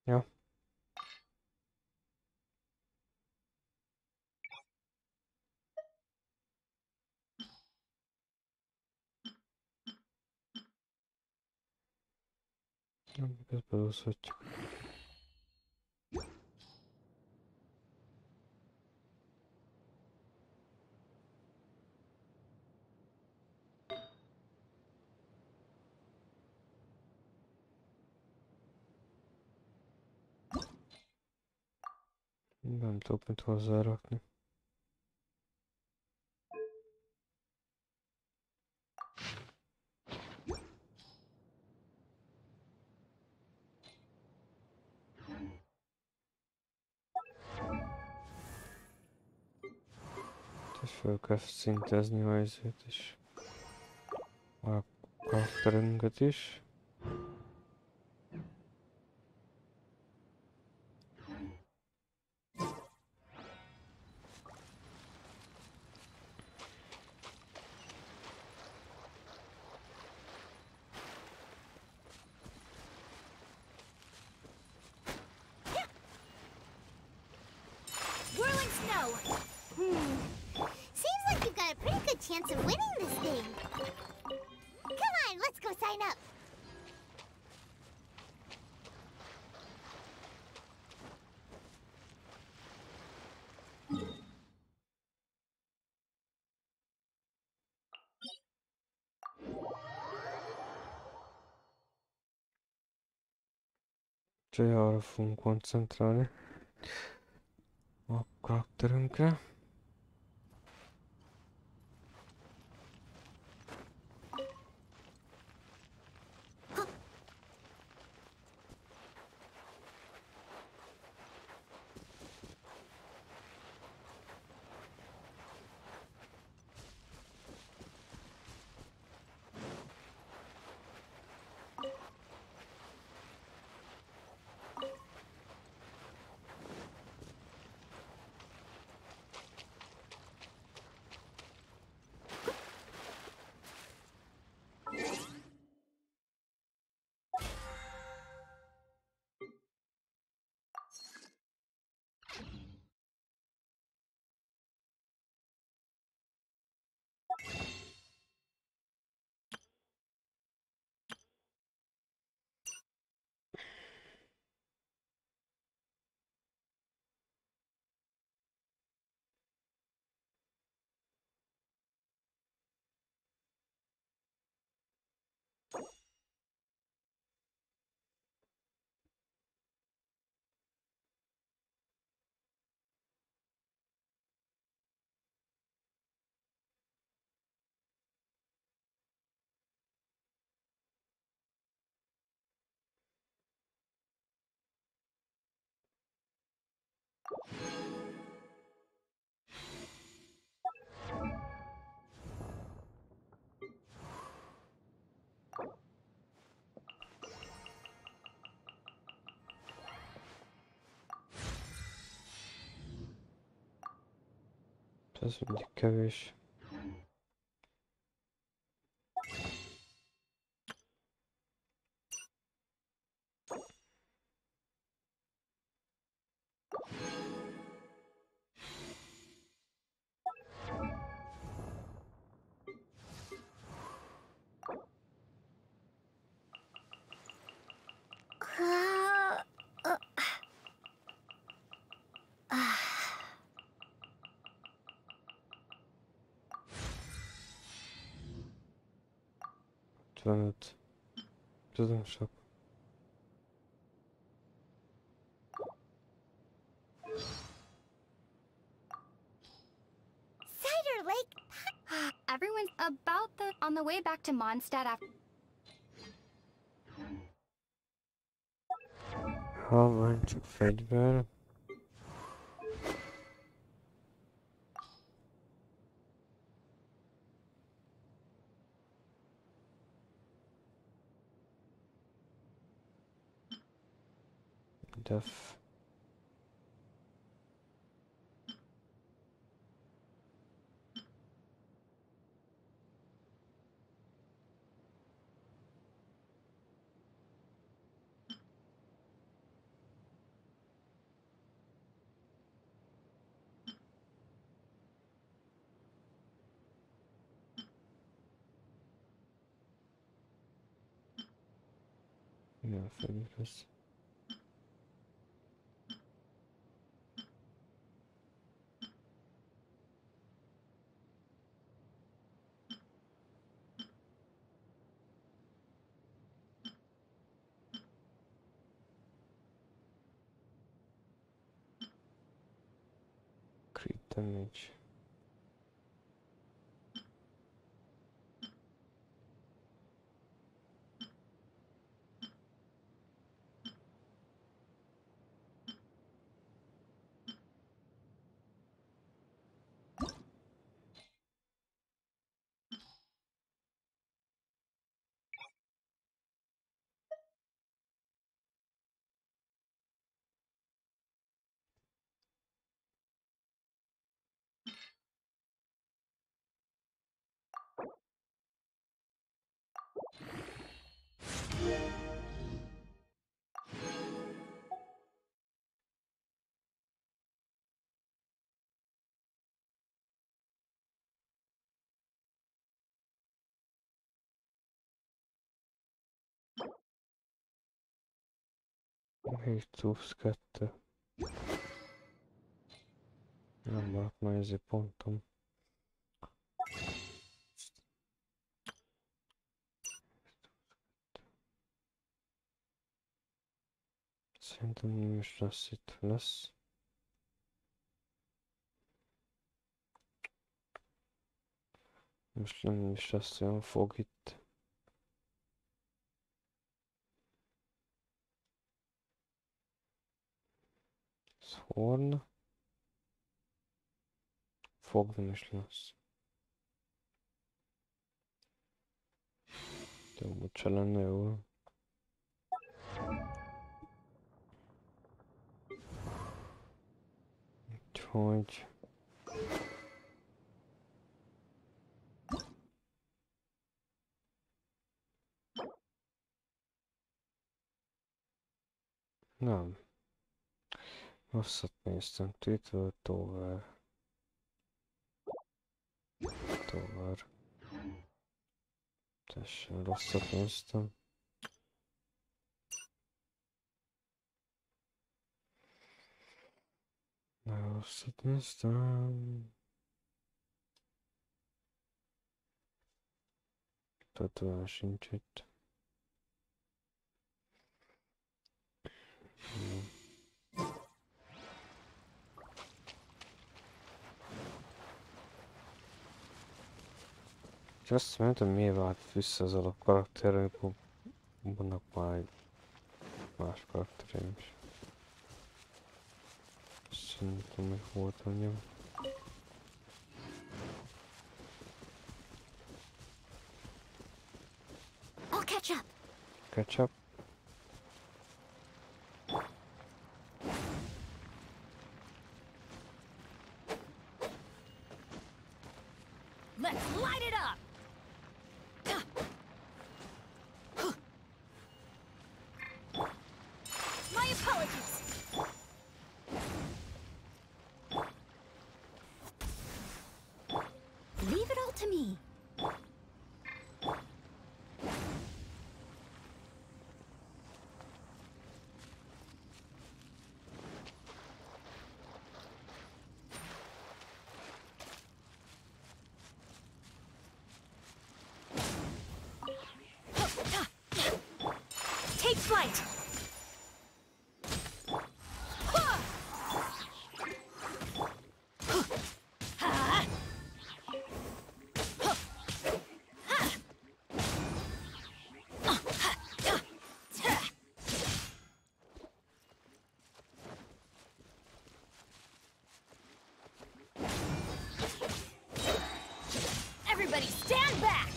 Ja. Ezt beúszhatjuk. Nem tudok mit hozzárakni. És fel kell szintezni a helyzet is. A karakterünket is. Whirling snow! Seems like you've got a pretty good chance of winning this thing. Come on, let's go sign up. Úgyhogy arra fogunk koncentrálni. A karakterünkre. Ez mindig kevés. Tudom sok. Cider Lake. Everyone's on the way back to Mondstadt after. Ha van csak fegyver. Def. Ja, fölülhöz. Crit damage. Még Tools 2. Nem maradt már ezért pontom. Szerintem nem is lesz itt. Lesz. Most nem is lesz olyan fog itt. Horn. Fog nem is lesz. De amúgy se lenne jó. Úgyhogy... Nem. Rosszat néztem. Twitter, Tower. Tessen, rosszat néztem. Rosszat néztem. Tatuál sincs itt. És azt mondtam, miért vált vissza az alap karakterre, amikor vannak már egy más karaktereim is. Szerintem még voltam jó. I'll catch up. Catch up. Let's light it up! My apologies! Leave it all to me. Take flight! Everybody stand back!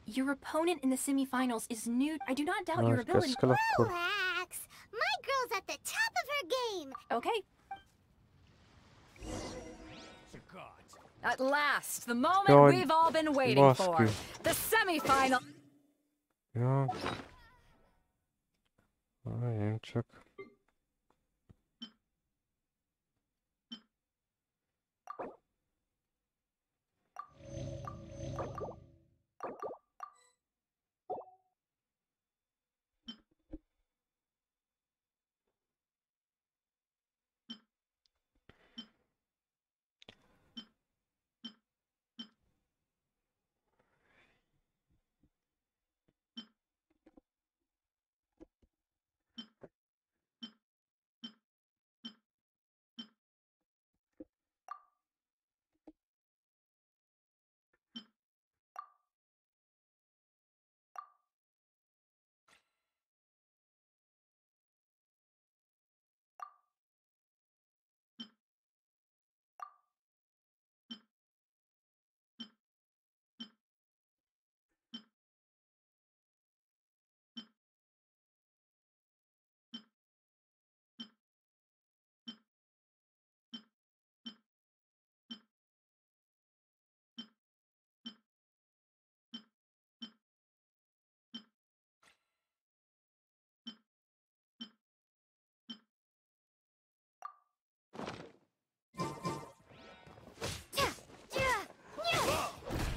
Your opponent in the semifinals is new. I do not doubt your ability. Relax! My girl's at the top of her game! Okay. Cigar. At last, the moment God, we've all been waiting for. Bosky. The semi-final. Ja. Várjunk csak.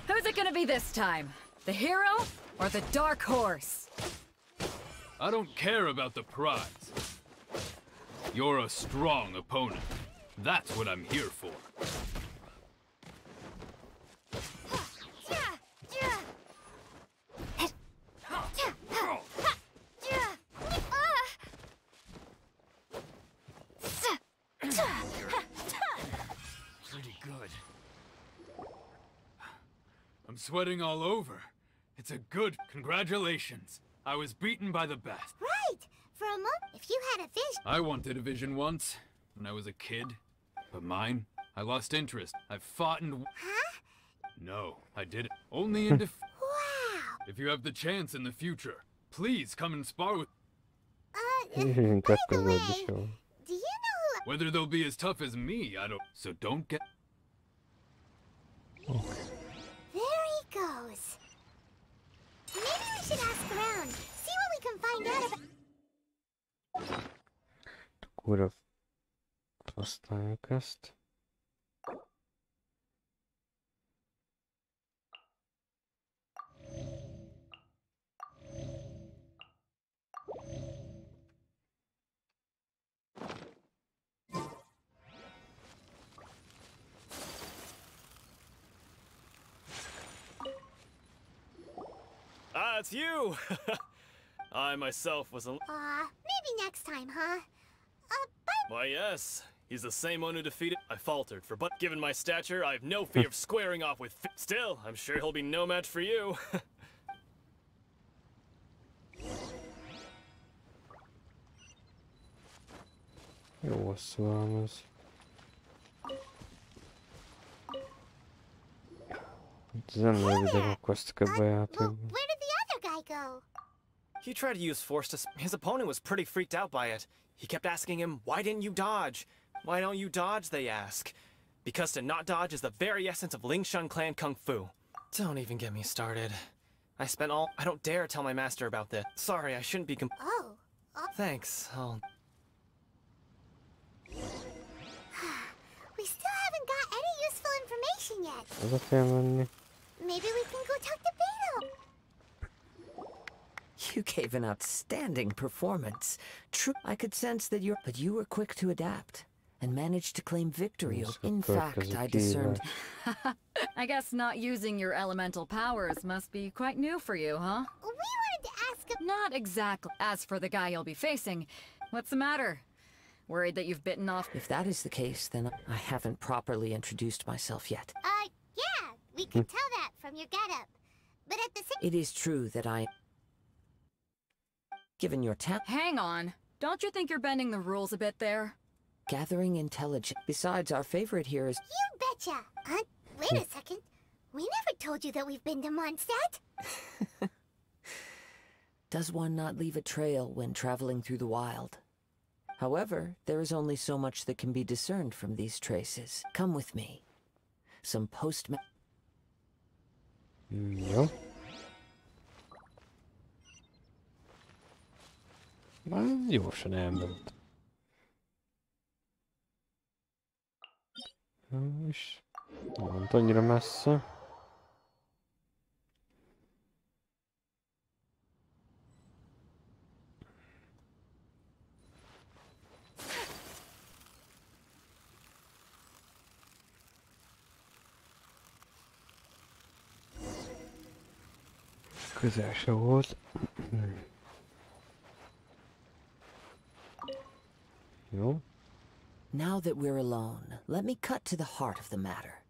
Who's it gonna be this time? The hero or the dark horse? I don't care about the prize. You're a strong opponent. That's what I'm here for. Pretty good. I'm sweating all over. It's a good congratulations. I was beaten by the best. Right! For a moment, if you had a fish... I wanted a vision once, when I was a kid. But mine, I lost interest. I fought and... Huh? No, I didn't. Only in Wow! If you have the chance in the future, please come and spar with... By the way, Show. do you know who... Whether they'll be as tough as me, I don't... So don't get... There he goes. Maybe we should ask around, see what we can find out about... Kurva. Használjuk ezt. Ah, it's you! I myself was a... maybe next time, huh? Why, yes. He's the same one who defeated... I faltered, but given my stature, I have no fear of squaring off with... Still, I'm sure he'll be no match for you. Jó szám ez. Zenei videók osztak ebbe a játékba. Where did the other guy go? He tried to use force to... His opponent was pretty freaked out by it. He kept asking him, why didn't you dodge? Why don't you dodge, they ask. Because to not dodge is the very essence of Lingshan clan kung fu. Don't even get me started. I don't dare tell my master about this. Sorry, I shouldn't be Thanks, We still haven't got any useful information yet. Oda kell menni. Maybe we can go talk to Beto. You gave an outstanding performance. True, I could sense that but you were quick to adapt and managed to claim victory. In fact, I discerned... I guess not using your elemental powers must be quite new for you, huh? We wanted to ask him... Not exactly. As for the guy you'll be facing, what's the matter? Worried that you've bitten off... If that is the case, then I haven't properly introduced myself yet. Yeah, we could tell that from your getup. But at the same... It is true that given your Hang on. Don't you think you're bending the rules a bit there? Gathering intelligence. Besides, our favorite here is... You betcha! Wait a second. We never told you that we've been to Mondstadt. Does one not leave a trail when traveling through the wild? However, there is only so much that can be discerned from these traces. Come with me. some post. Jó. Már gyorsan elment. És nem ment annyira messze. Közel se volt. Jó. Now that we're alone, let me cut to the heart of the matter.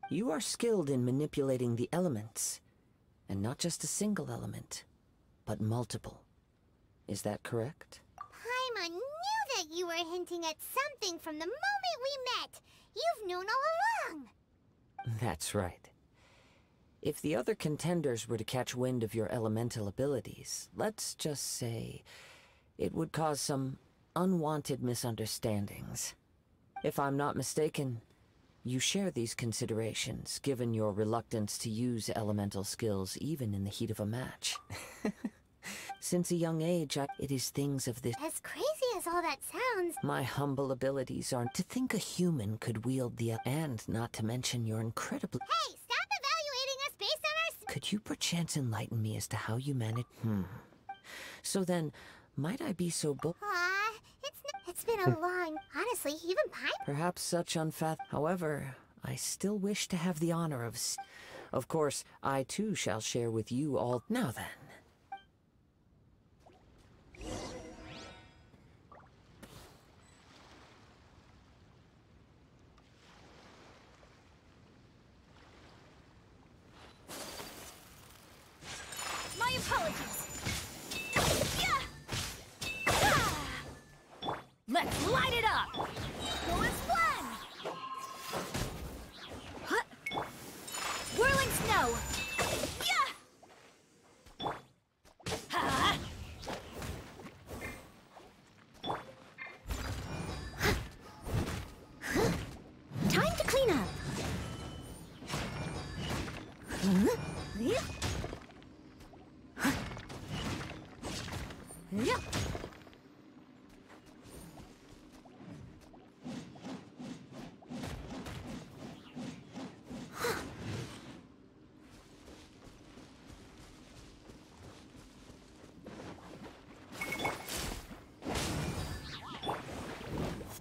You are skilled in manipulating the elements, and not just a single element, but multiple. Is that correct? Paimon knew that you were hinting at something from the moment we met. You've known all along. That's right. If the other contenders were to catch wind of your elemental abilities, let's just say it would cause some unwanted misunderstandings. If I'm not mistaken, you share these considerations, given your reluctance to use elemental skills even in the heat of a match. Since a young age, it is things of this— As crazy as all that sounds, my humble abilities are to think a human could wield the— and not to mention your incredibly— Hey, stop evaluating us based on our— Could you perchance enlighten me as to how you manage— So then, might I be so bold— It's been a long— honestly, even Perhaps such However, I still wish to have the honor of— Of course, I too shall share with you all— Now then. My apologies. Let's light it up! Go as one! Huh. Whirling snow! Yeah! Ha! Time to clean up. Yeah. Yeah.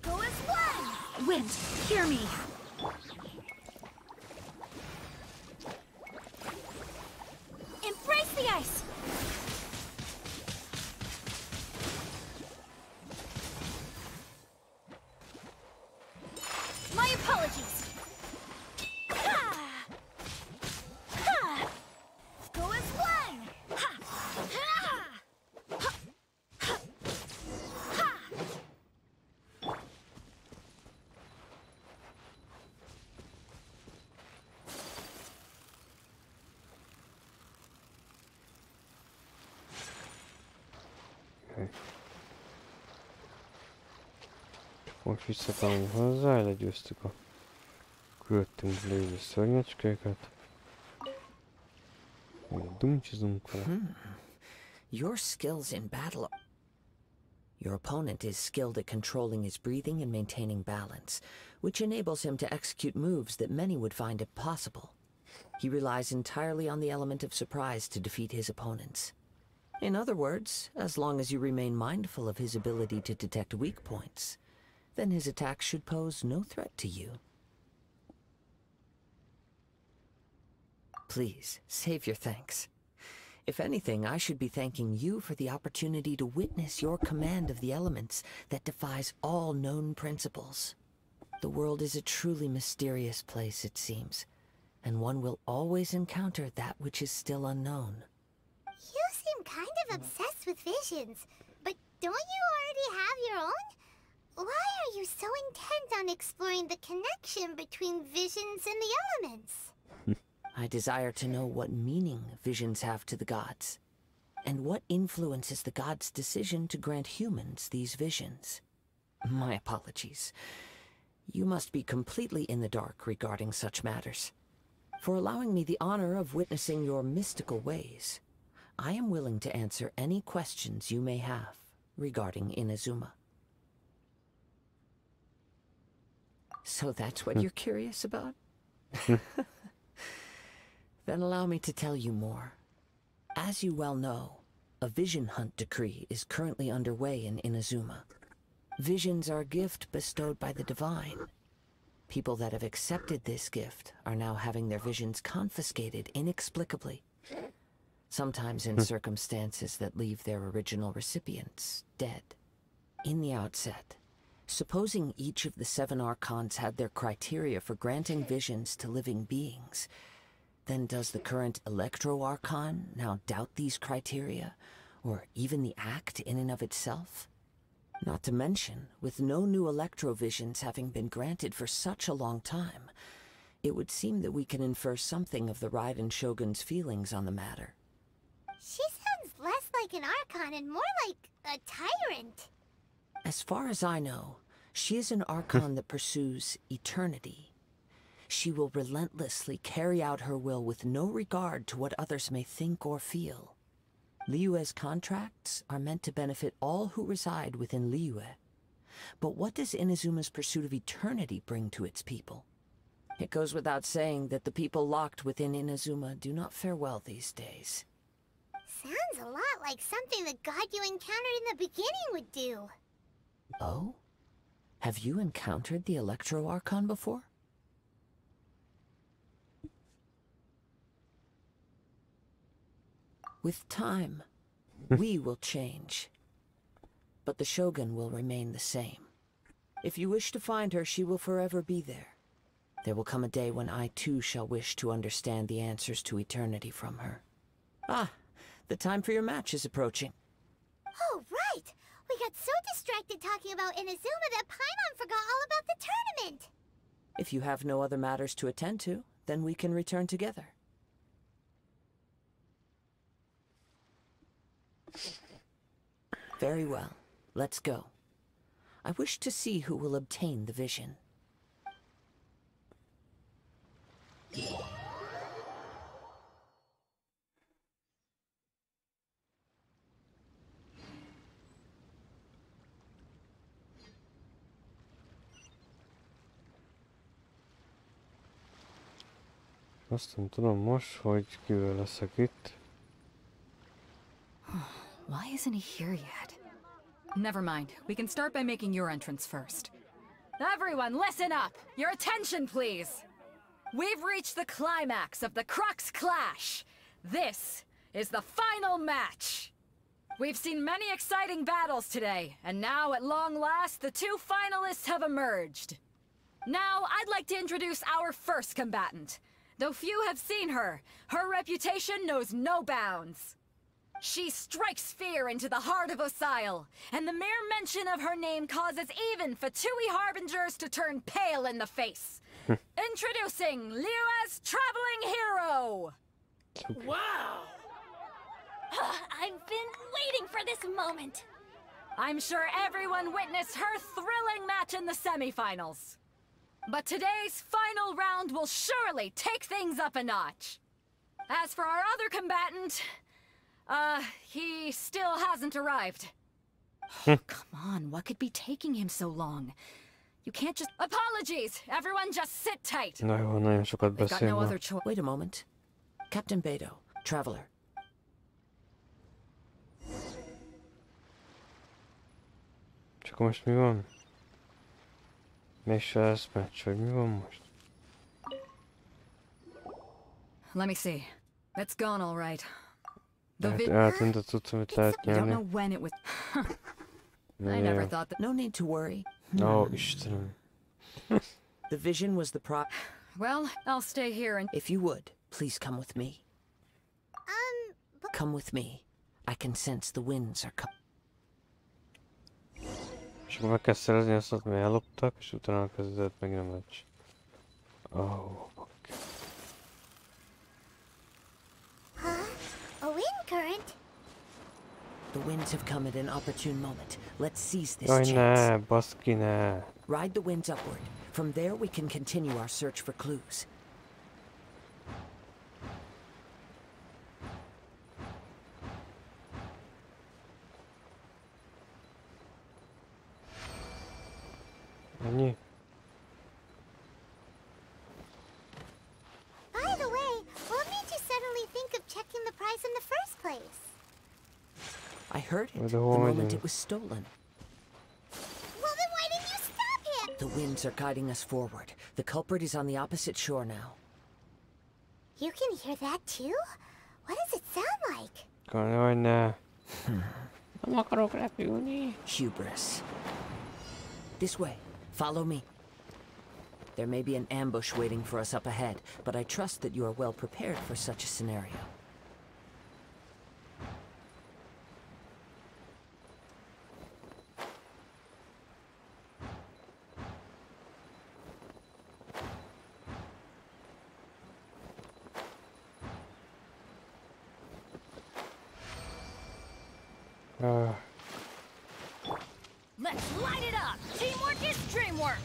Go as one! Wind, hear me! Embrace the ice! My apologies! Ha! Ha! Go as one! Ha! Ha! Ha! Ha! Ha! Most visszatalálunk hozzá, legyőztük a körülöttünk lévő szörnyecskéket. Dumcsizunk vele. Your skills in battle— Your opponent is skilled at controlling his breathing and maintaining balance, which enables him to execute moves that many would find impossible. He relies entirely on the element of surprise to defeat his opponents. In other words, as long as you remain mindful of his ability to detect weak points, then his attacks should pose no threat to you. Please, save your thanks. If anything, I should be thanking you for the opportunity to witness your command of the elements that defies all known principles. The world is a truly mysterious place, it seems, and one will always encounter that which is still unknown. You seem kind of obsessed with visions, but don't you already have your own? Why are you so intent on exploring the connection between visions and the elements? I desire to know what meaning visions have to the gods, and what influences the gods' decision to grant humans these visions. My apologies. You must be completely in the dark regarding such matters. For allowing me the honor of witnessing your mystical ways, I am willing to answer any questions you may have regarding Inazuma. So that's what you're curious about? Then allow me to tell you more. As you well know, a vision hunt decree is currently underway in Inazuma. Visions are a gift bestowed by the divine. People that have accepted this gift are now having their visions confiscated inexplicably. Sometimes in circumstances that leave their original recipients dead. In the outset, supposing each of the 7 Archons had their criteria for granting visions to living beings, then does the current Electro Archon now doubt these criteria, or even the act in and of itself? Not to mention, with no new Electro-visions having been granted for such a long time, it would seem that we can infer something of the Raiden Shogun's feelings on the matter. She sounds less like an Archon and more like a tyrant. As far as I know, she is an Archon that pursues eternity. She will relentlessly carry out her will with no regard to what others may think or feel. Liyue's contracts are meant to benefit all who reside within Liyue. But what does Inazuma's pursuit of eternity bring to its people? It goes without saying that the people locked within Inazuma do not fare well these days. Sounds a lot like something the god you encountered in the beginning would do. Oh? Have you encountered the Electro Archon before? With time, we will change. But the Shogun will remain the same. If you wish to find her, she will forever be there. There will come a day when I too shall wish to understand the answers to eternity from her. Ah, the time for your match is approaching. Oh, right! We got so distracted talking about Inazuma that Paimon forgot all about the tournament! If you have no other matters to attend to, then we can return together. Very well. Let's go. I wish to see who will obtain the vision. Azt nem tudom most, hogy kivel leszek itt. Why isn't he here yet? Never mind. We can start by making your entrance first. Everyone, listen up! Your attention, please! We've reached the climax of the Crux Clash! This is the final match! We've seen many exciting battles today, and now, at long last, the 2 finalists have emerged. Now, I'd like to introduce our first combatant. Though few have seen her, her reputation knows no bounds. She strikes fear into the heart of Osile, and the mere mention of her name causes even Fatui Harbingers to turn pale in the face. Introducing Liyue's traveling hero! Wow! I've been waiting for this moment. I'm sure everyone witnessed her thrilling match in the semifinals. But today's final round will surely take things up a notch. As for our other combatant, he still hasn't arrived. Oh, come on, what could be taking him so long? You can't just... Apologies! Everyone just sit tight! Na jó, nagyon sokat They've got no beszélnek. other choice. Wait a moment. Captain Beidou, Traveler. Csak most mi van? Még se lesz meccs, hogy mi van most? Let me see. It's gone all right. Eltűnt a cucc, amit lehet I don't nyerni. know when it was... I Yeah. never thought that... No need to worry. Ó, Istenem. The vision was the Well, I'll stay here and... If you would, please come with me. Come with me. I can sense the winds are coming. És akkor meg kell szerezni azt, amit elloptak, és utána kezdődött meg a meccs. Oh, okay. A wind current? The winds have come at an opportune moment. Let's seize this Jaj, chance. ne, baszki, ne. Ride the winds upward. From there, we can continue our search for clues. 아니, By the way, what made you suddenly think of checking the prize in the first place? I heard it Where's the the woman moment then? it was stolen. Well, then why didn't you stop him? The winds are guiding us forward. The culprit is on the opposite shore now. You can hear that too? What does it sound like? 그거 나. 너무 그렇구니. Hubris. This way. Follow me. There may be an ambush waiting for us up ahead, but I trust that you are well prepared for such a scenario. Let's light it up! Teamwork is dreamwork!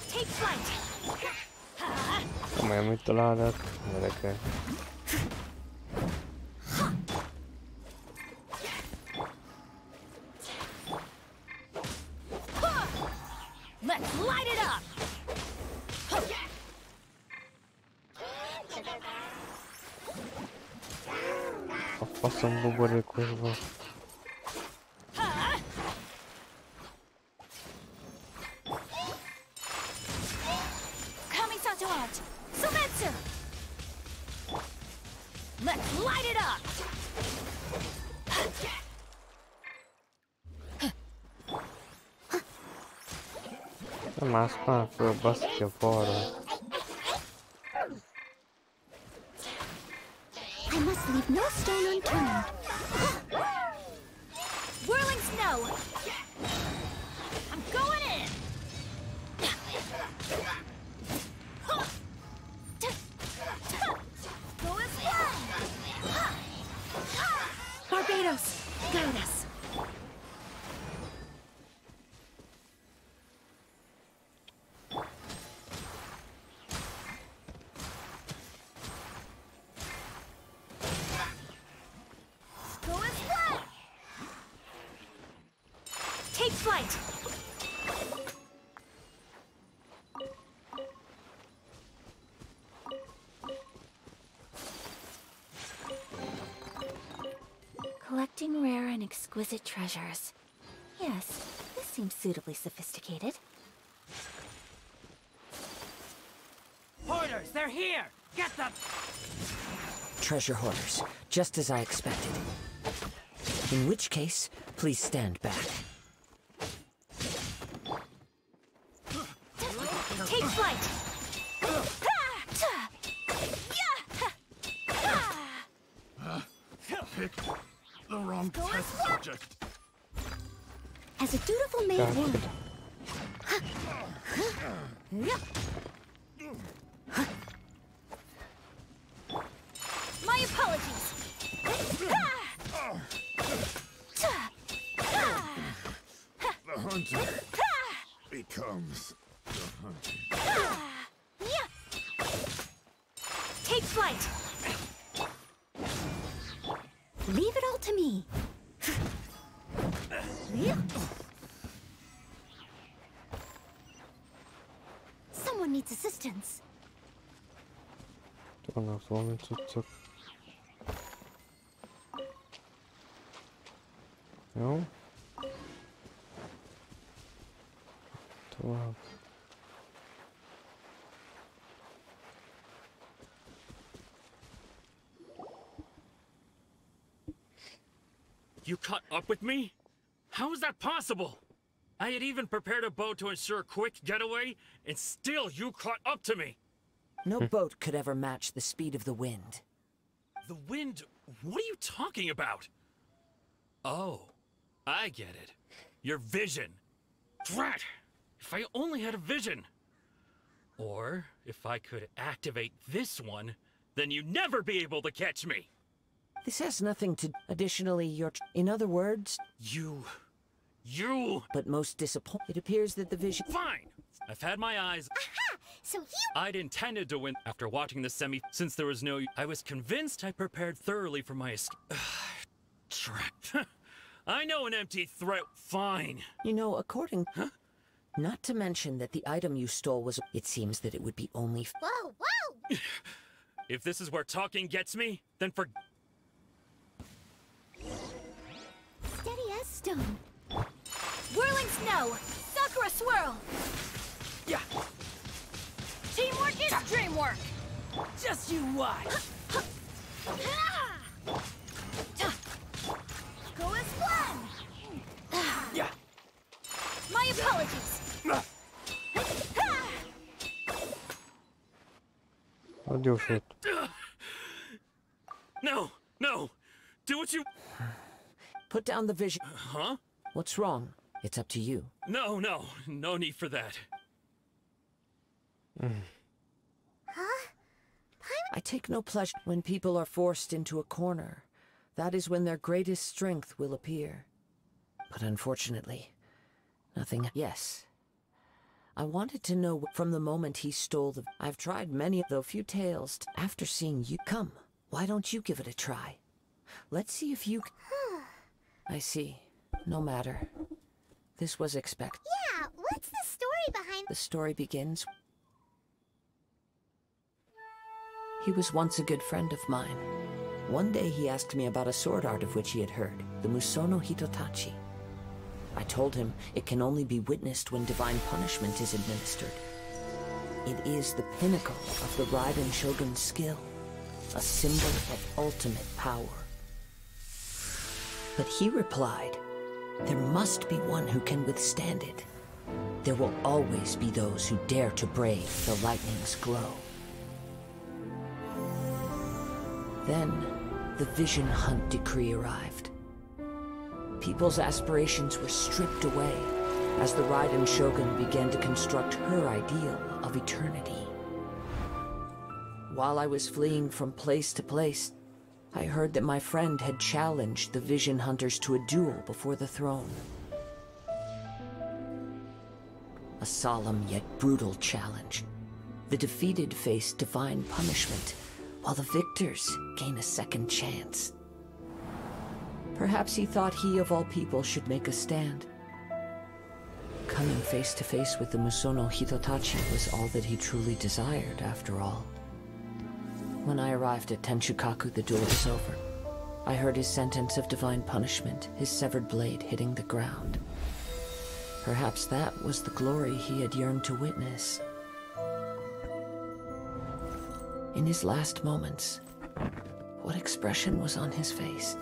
Take flight! Come è molto lada. Guarda che. Let's light it up! 아팠어 부부를 구해봐. Kamisato-out! Sumetsu! Let's light it up! Ma spazio, basta fuori. I must leave no stone unturned. Whirling snow! I'm going in! Go as well! Barbados, guide us! Go as well! Take flight! Collecting rare and exquisite treasures. Yes, this seems suitably sophisticated. Hoarders, they're here! Get them! Treasure hoarders, just as I expected. In which case, please stand back. Take flight! Picked the wrong test subject. As a dutiful maid would. My apologies! The hunter becomes the hunted. Take flight! Leave it all to me. Someone needs assistance. 또 나서면 쭉쭉. 요? 도와. You caught up with me? How is that possible? I had even prepared a boat to ensure a quick getaway, and still you caught up to me! No boat could ever match the speed of the wind. The wind? What are you talking about? Oh, I get it. Your vision. Drat! If I only had a vision. Or, if I could activate this one, then you'd never be able to catch me. This has nothing to... Additionally, you're... In other words... You... But most disappointing. It appears that the vision... Fine! I've had my eyes... Aha! So you... I'd intended to win after watching the semi... Since there was no... I was convinced I prepared thoroughly for my escape. Trap. I know an empty threat. Fine. You know, according... Huh? Not to mention that the item you stole was... It seems that it would be only... Whoa, whoa! If this is where talking gets me, then for... Steady as stone. Whirling snow! Sakura swirl! Yeah. Teamwork is dreamwork! Just you watch. Go as one! Yeah. My apologies! What do you fit? No! No! Do what you... Put down the vision. Huh? What's wrong? It's up to you. No, no. No need for that. Huh? I take no pleasure when people are forced into a corner. That is when their greatest strength will appear. But unfortunately, nothing. Yes. I wanted to know from the moment he stole the... I've tried many, though few tales. After seeing you... Come, why don't you give it a try? Let's see if you... I see. No matter. This was expected. Yeah, what's the story behind... The story begins... He was once a good friend of mine. One day he asked me about a sword art of which he had heard, the Musono Hitotachi. I told him it can only be witnessed when divine punishment is administered. It is the pinnacle of the Raiden Shogun's skill, a symbol of ultimate power. But he replied, there must be one who can withstand it. There will always be those who dare to brave the lightning's glow. Then, the Vision Hunt decree arrived. People's aspirations were stripped away as the Raiden Shogun began to construct her ideal of eternity. While I was fleeing from place to place, I heard that my friend had challenged the Vision Hunters to a duel before the throne. A solemn yet brutal challenge. The defeated face divine punishment, while the victors gain a second chance. Perhaps he thought he of all people should make a stand. Coming face to face with the Musono Hitotachi was all that he truly desired, after all. When I arrived at Tenshukaku, the duel was over. I heard his sentence of divine punishment, his severed blade hitting the ground. Perhaps that was the glory he had yearned to witness. In his last moments, what expression was on his face?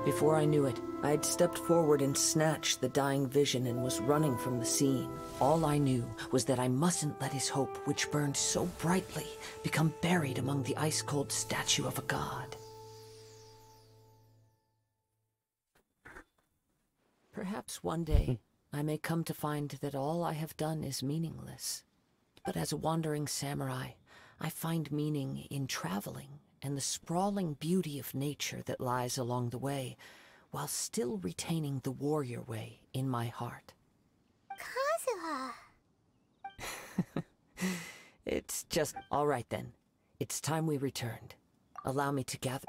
Before I knew it, I had stepped forward and snatched the dying vision and was running from the scene. All I knew was that I mustn't let his hope, which burned so brightly, become buried among the ice-cold statue of a god. Perhaps one day, I may come to find that all I have done is meaningless. But as a wandering samurai, I find meaning in traveling and the sprawling beauty of nature that lies along the way, while still retaining the warrior way in my heart. Kazuha! It's just... All right then. It's time we returned. Allow me to gather...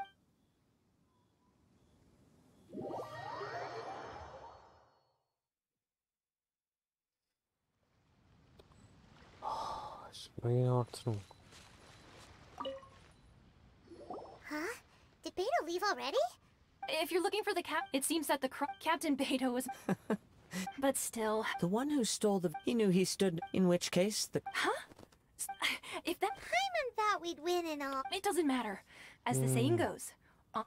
Huh? Did Beta leave already? If you're looking for the it seems that the Captain Beta was... But still... The one who stole the... He knew he stood... In which case, the... Huh? If that... Paimon thought we'd win and all. It doesn't matter. As the saying goes.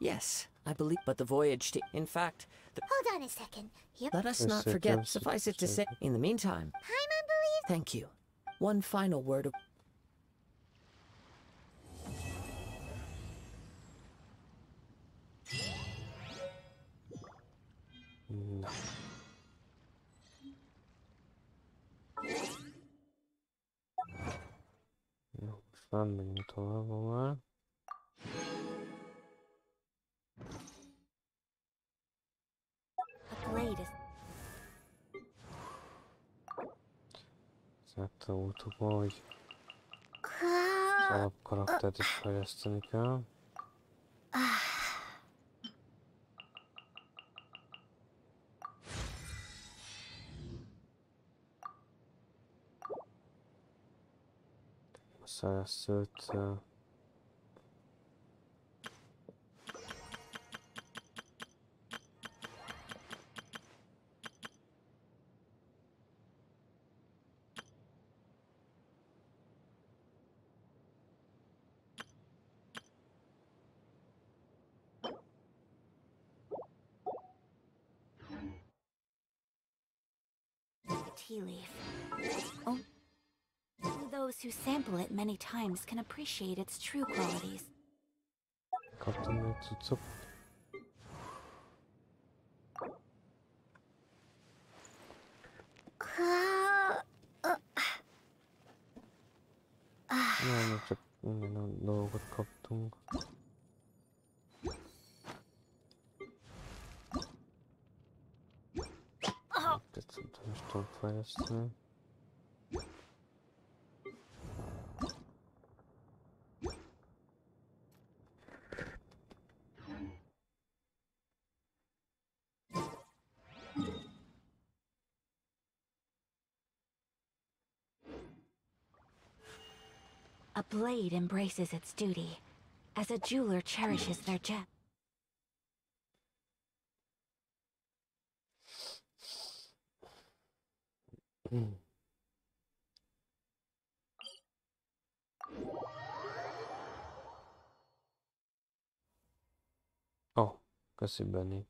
Yes, I believe... But the voyage to... In fact, the... Hold on a second. Let us not forget, suffice it to say... In the meantime... Paimon believes... Thank you. One final word of... Felmegyünk tovább már. Ezt tanultuk, hogy az alapkaraktert is fejleszteni kell. Szereszült tea leaf. Oh. Those who sample it many times can appreciate its true qualities. kaptam egy cuccot. Nem, csak minden dolgot kaptunk. Ezt szerintem is tudom fejleszteni. A blade embraces its duty, as a jeweler cherishes their gem. Oh, köszi Benni.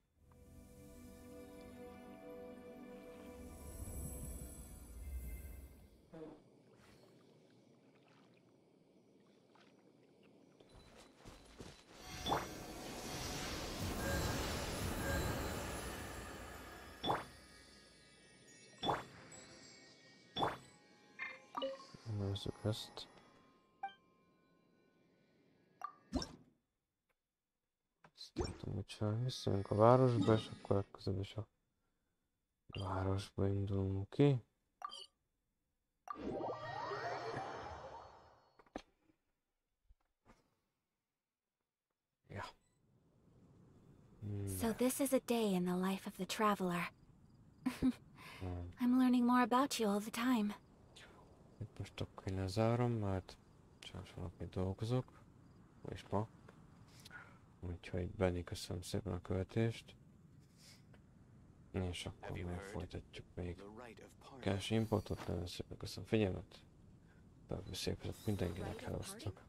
Nézzük ezt. Ezt nem tudom, mit csinálni. Visszajönk a városba, és akkor legközelebb is a városba indulunk ki. Ja. So this is a day in the life of the traveler. I'm learning more about you all the time. Itt most akkor én lezárom, mert sajnos valaki dolgozok. És ma. Úgyhogy Benni, köszönöm szépen a követést. És akkor még folytatjuk még Genshin Impactot. Nagyon szépen köszönöm figyelmet. Szép mindenkinek, hellosztok.